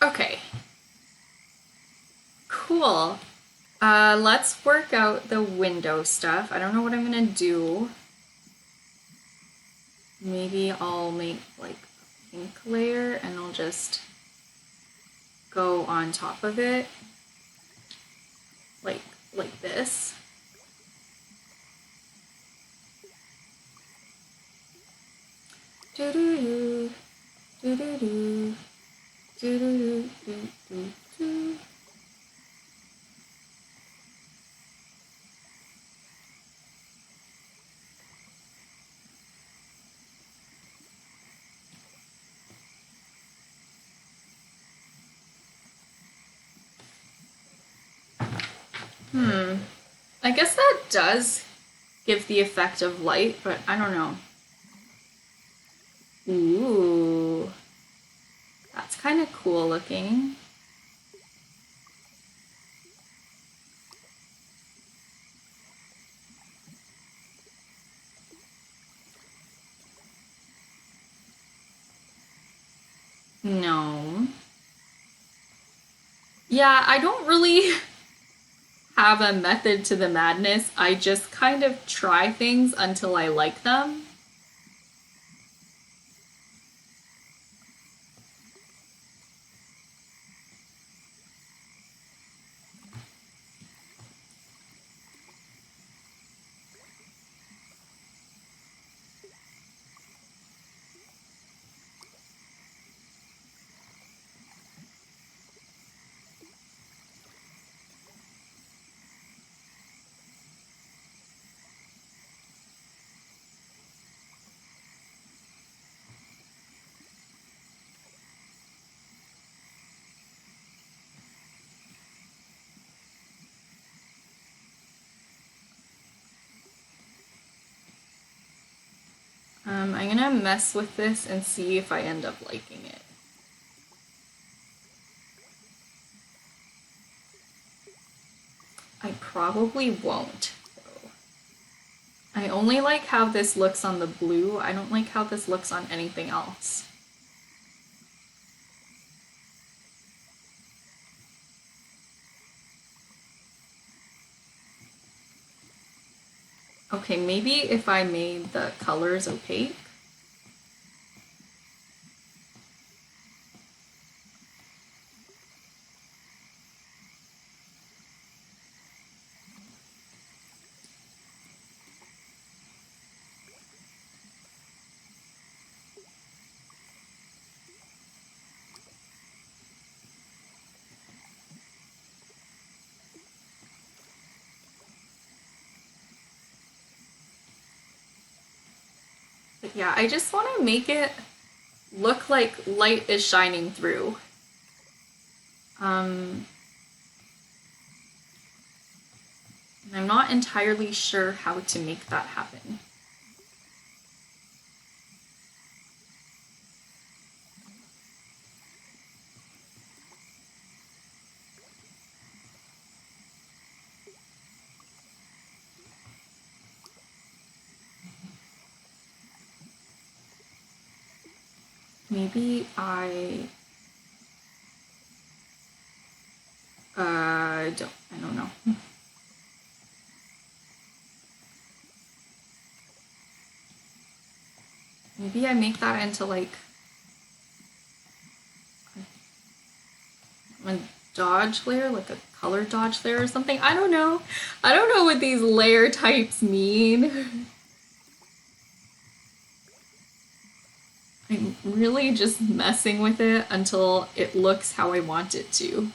Speaker 1: Okay. Cool. Let's work out the window stuff. I don't know what I'm gonna do. Maybe I'll make like a pink layer and I'll just go on top of it like this. Do do do do do do do do do do do. I guess that does give the effect of light, but I don't know. Ooh, that's kind of cool looking. No. Yeah, I don't really have a method to the madness. I just kind of try things until I like them. gonna mess with this and see if I end up liking it. I probably won't, though. I only like how this looks on the blue. I don't like how this looks on anything else. Okay, maybe if I made the colors opaque. But yeah, I just want to make it look like light is shining through. I'm not entirely sure how to make that happen. Maybe I don't know. Maybe I make that into like a dodge layer, like a color dodge layer or something. I don't know. I don't know what these layer types mean. I'm really just messing with it until it looks how I want it to.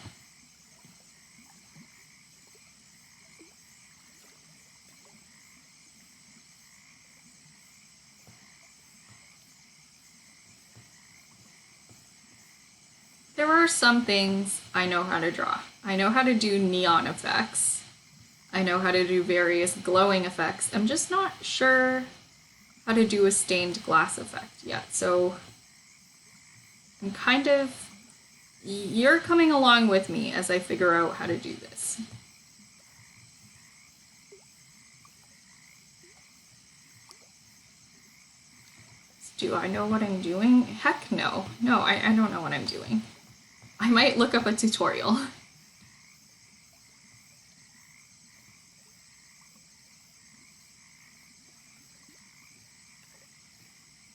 Speaker 1: There are some things I know how to draw. I know how to do neon effects. I know how to do various glowing effects. I'm just not sure how to do a stained glass effect yet. So I'm kind of, you're coming along with me as I figure out how to do this. Do I know what I'm doing? Heck no. No, I don't know what I'm doing. I might look up a tutorial.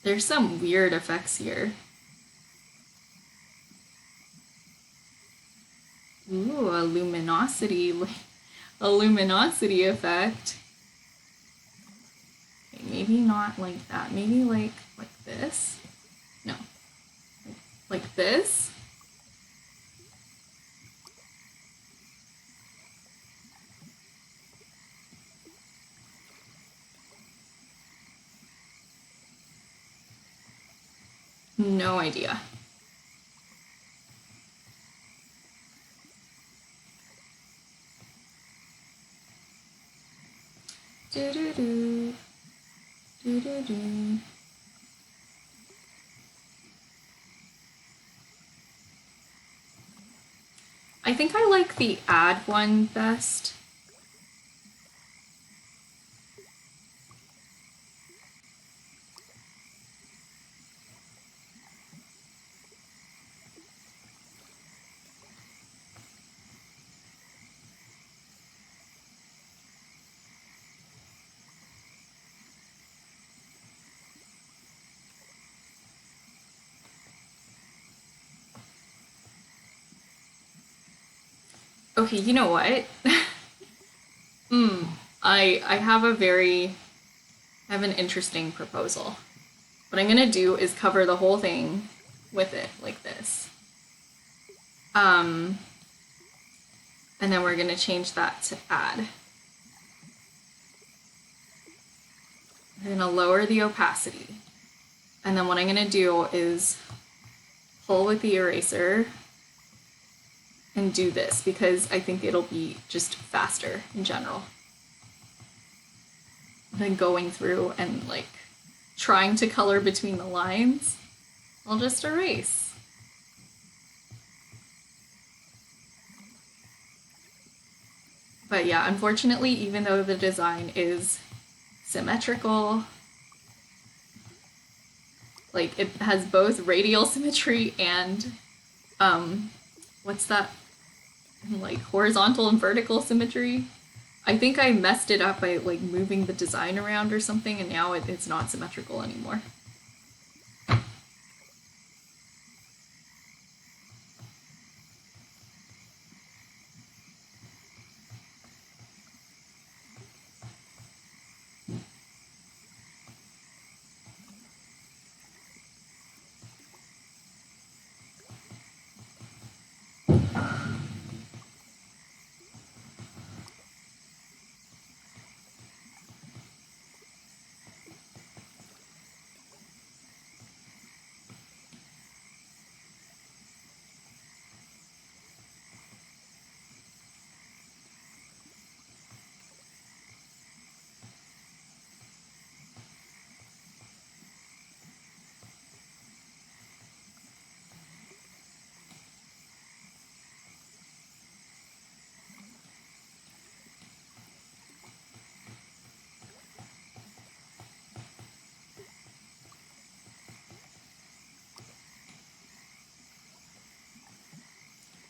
Speaker 1: There's some weird effects here. Ooh, a luminosity effect. Okay, maybe not like that. Maybe like this. No. Like this. No idea. Do-do-do. Do-do-do. I think I like the add one best. Okay, you know what? I have an interesting proposal. What I'm gonna do is cover the whole thing with it like this. And then we're gonna change that to add. I'm gonna lower the opacity. And then what I'm gonna do is pull with the eraser and do this because I think it'll be just faster in general than going through and like trying to color between the lines, I'll just erase. But yeah, unfortunately, even though the design is symmetrical, like it has both radial symmetry and what's that? Like horizontal and vertical symmetry. I think I messed it up by like moving the design around or something, and now it's not symmetrical anymore.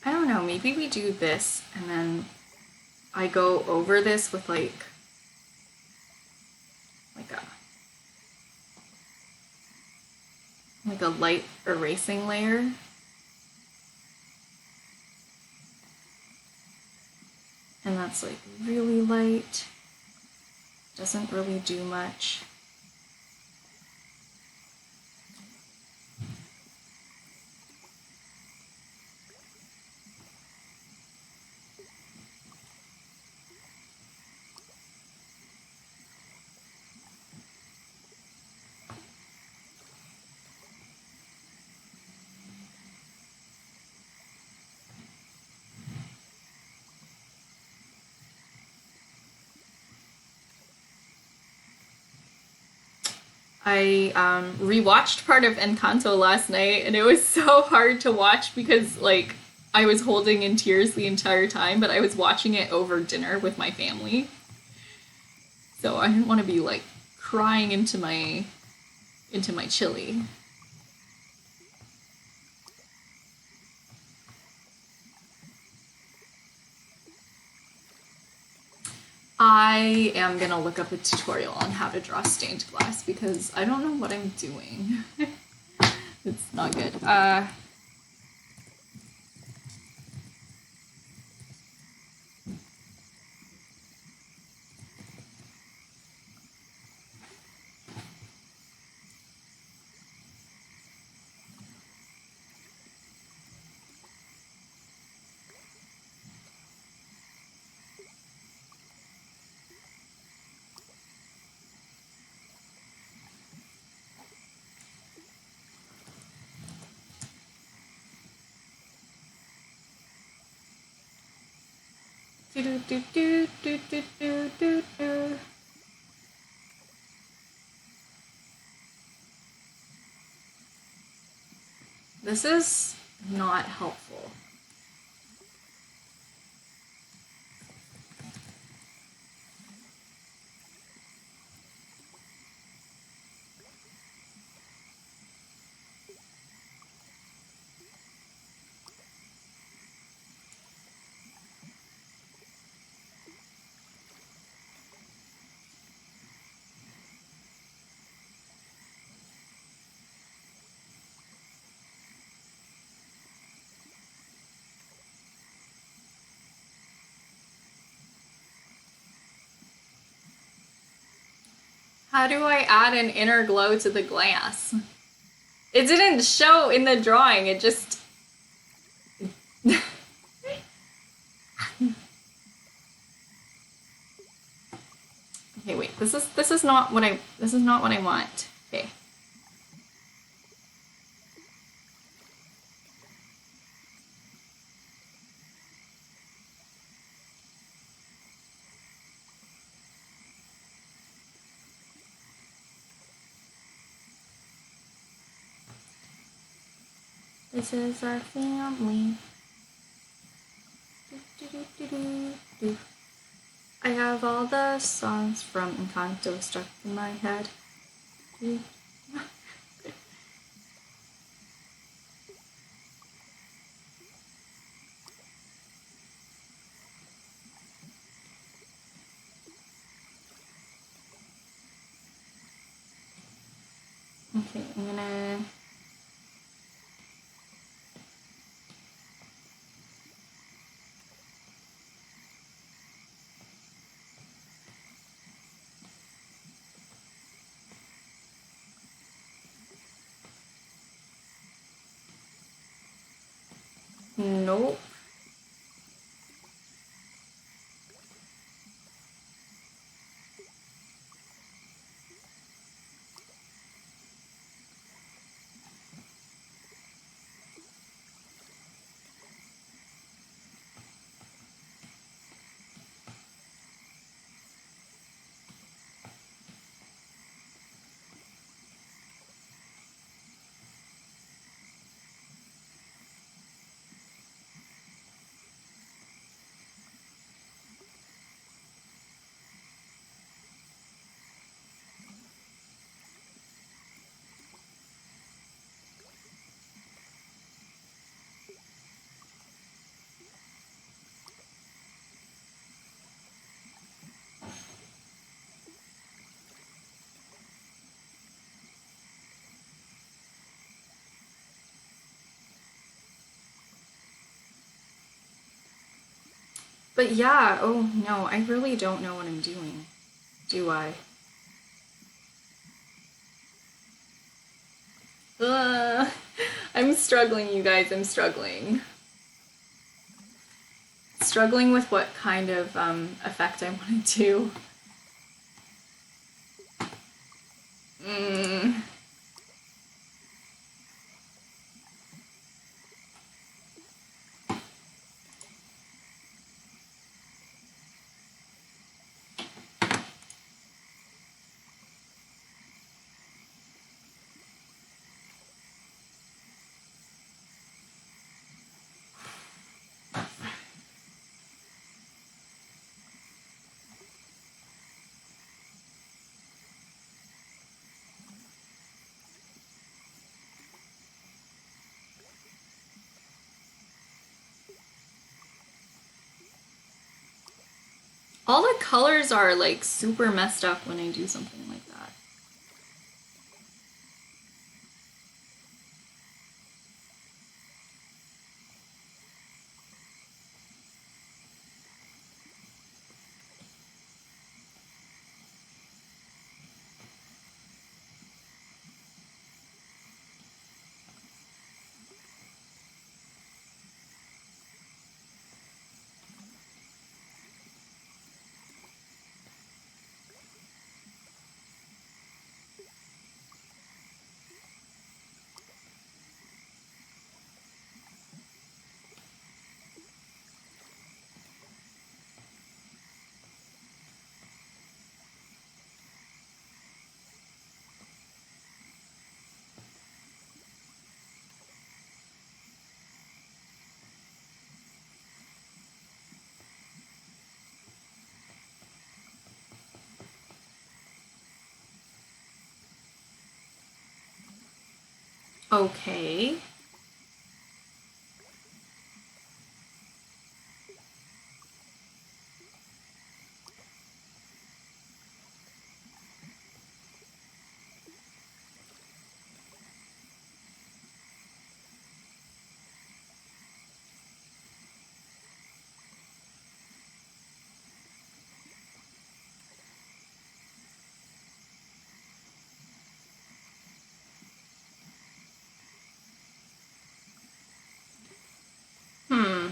Speaker 1: I don't know, maybe we do this and then I go over this with like a light erasing layer. And that's like really light, doesn't really do much. I rewatched part of Encanto last night, and it was so hard to watch because, like, I was holding in tears the entire time, but I was watching it over dinner with my family. So I didn't want to be, like, crying into my chili. I am gonna look up a tutorial on how to draw stained glass because I don't know what I'm doing. It's not good. Do, do, do, do, do, do, do, do. This is not helpful. How do I add an inner glow to the glass? It didn't show in the drawing, it just... Okay, wait, this is not what I want. Okay. This is our family. I have all the songs from Encanto stuck in my head. Okay, I'm gonna... Nope. But yeah, oh no, I really don't know what I'm doing. Do I? Ugh. I'm struggling, you guys, I'm struggling. Struggling with what kind of effect I want to do. All the colors are like super messed up when I do something like that. Okay. Hmm.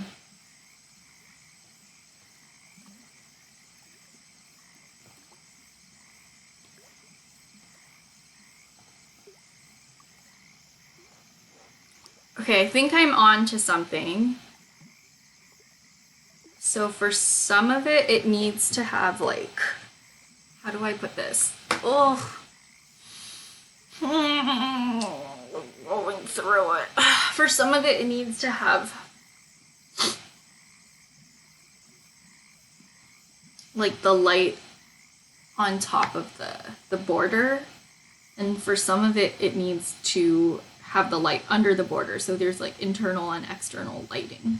Speaker 1: Okay, I think I'm on to something. So for some of it, it needs to have like, how do I put this? Oh, going through it. for some of it, it needs to have like the light on top of the border, and for some of it, it needs to have the light under the border, so there's like internal and external lighting.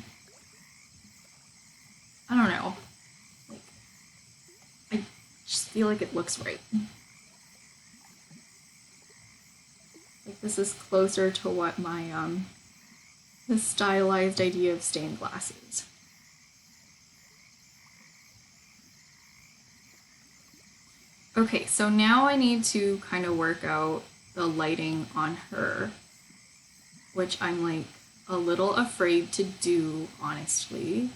Speaker 1: I don't know. Like, I just feel like it looks right. Like this is closer to what my the stylized idea of stained glass is. Okay, so now I need to kind of work out the lighting on her, which I'm like a little afraid to do, honestly.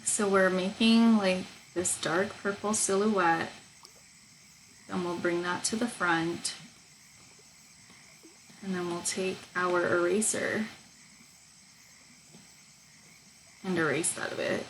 Speaker 1: So we're making like this dark purple silhouette, then we'll bring that to the front, and then we'll take our eraser and erase that a bit.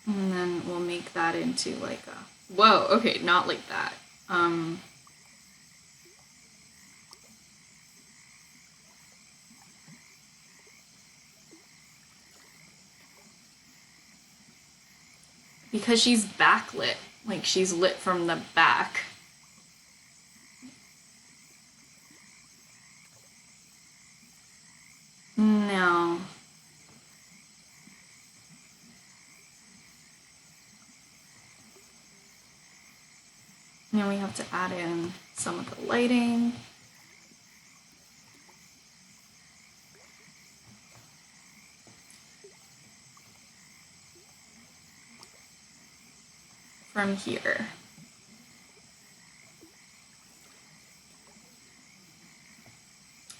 Speaker 1: And then we'll make that into like a, whoa, okay, not like that. Because she's backlit, like she's lit from the back. No. Now we have to add in some of the lighting. From here.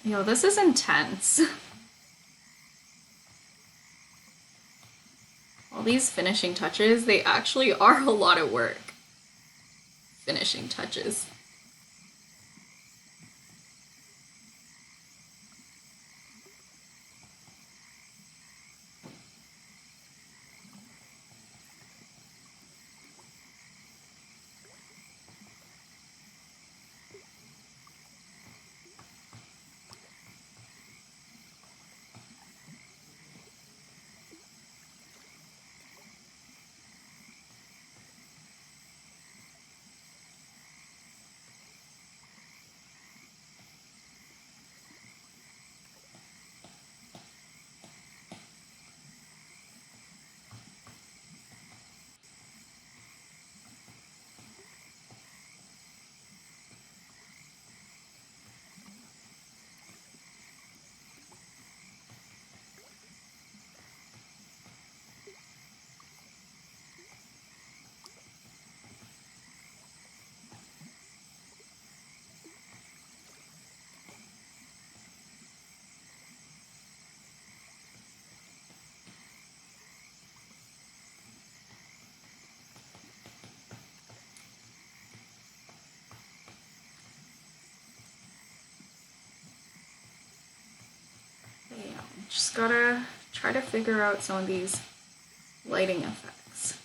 Speaker 1: Yo, this is intense. All these finishing touches, they actually are a lot of work. Finishing touches. Just gotta try to figure out some of these lighting effects.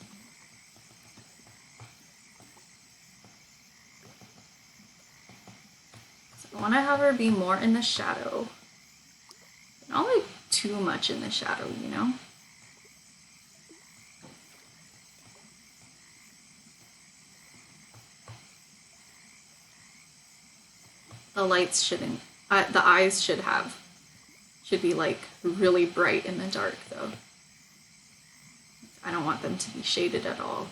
Speaker 1: So I want to have her be more in the shadow. Not like too much in the shadow, you know? The lights shouldn't, the eyes should be like really bright in the dark though. I don't want them to be shaded at all.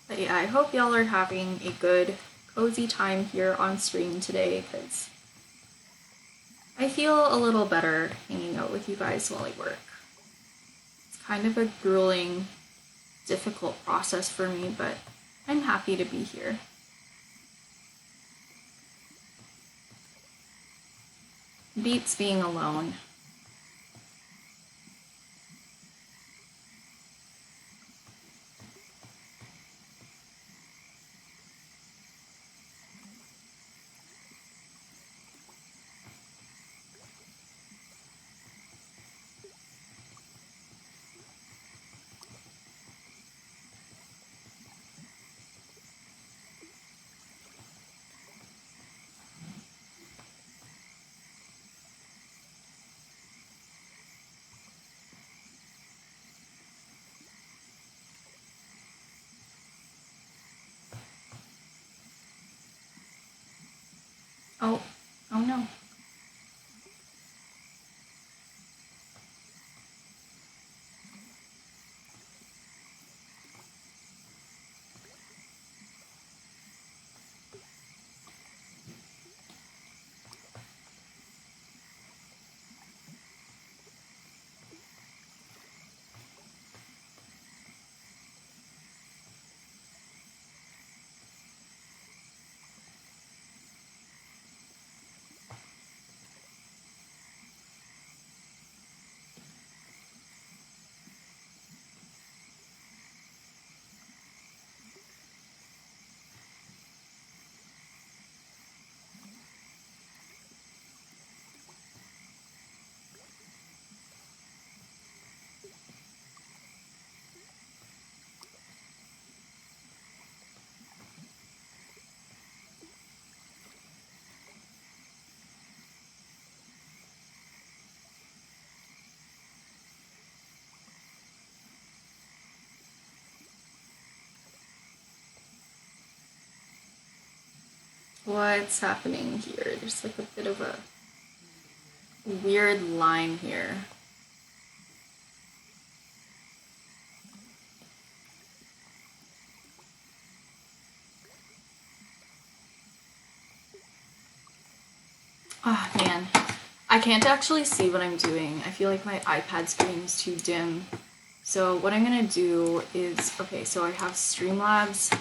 Speaker 1: But yeah, I hope y'all are having a good, cozy time here on stream today, because I feel a little better hanging out with you guys while I work. It's kind of a grueling, difficult process for me, but I'm happy to be here. Beats being alone. Oh, oh no. What's happening here? There's like a bit of a weird line here. Oh man, I can't actually see what I'm doing. I feel like my iPad screen is too dim. So what I'm gonna do is, okay, so I have Streamlabs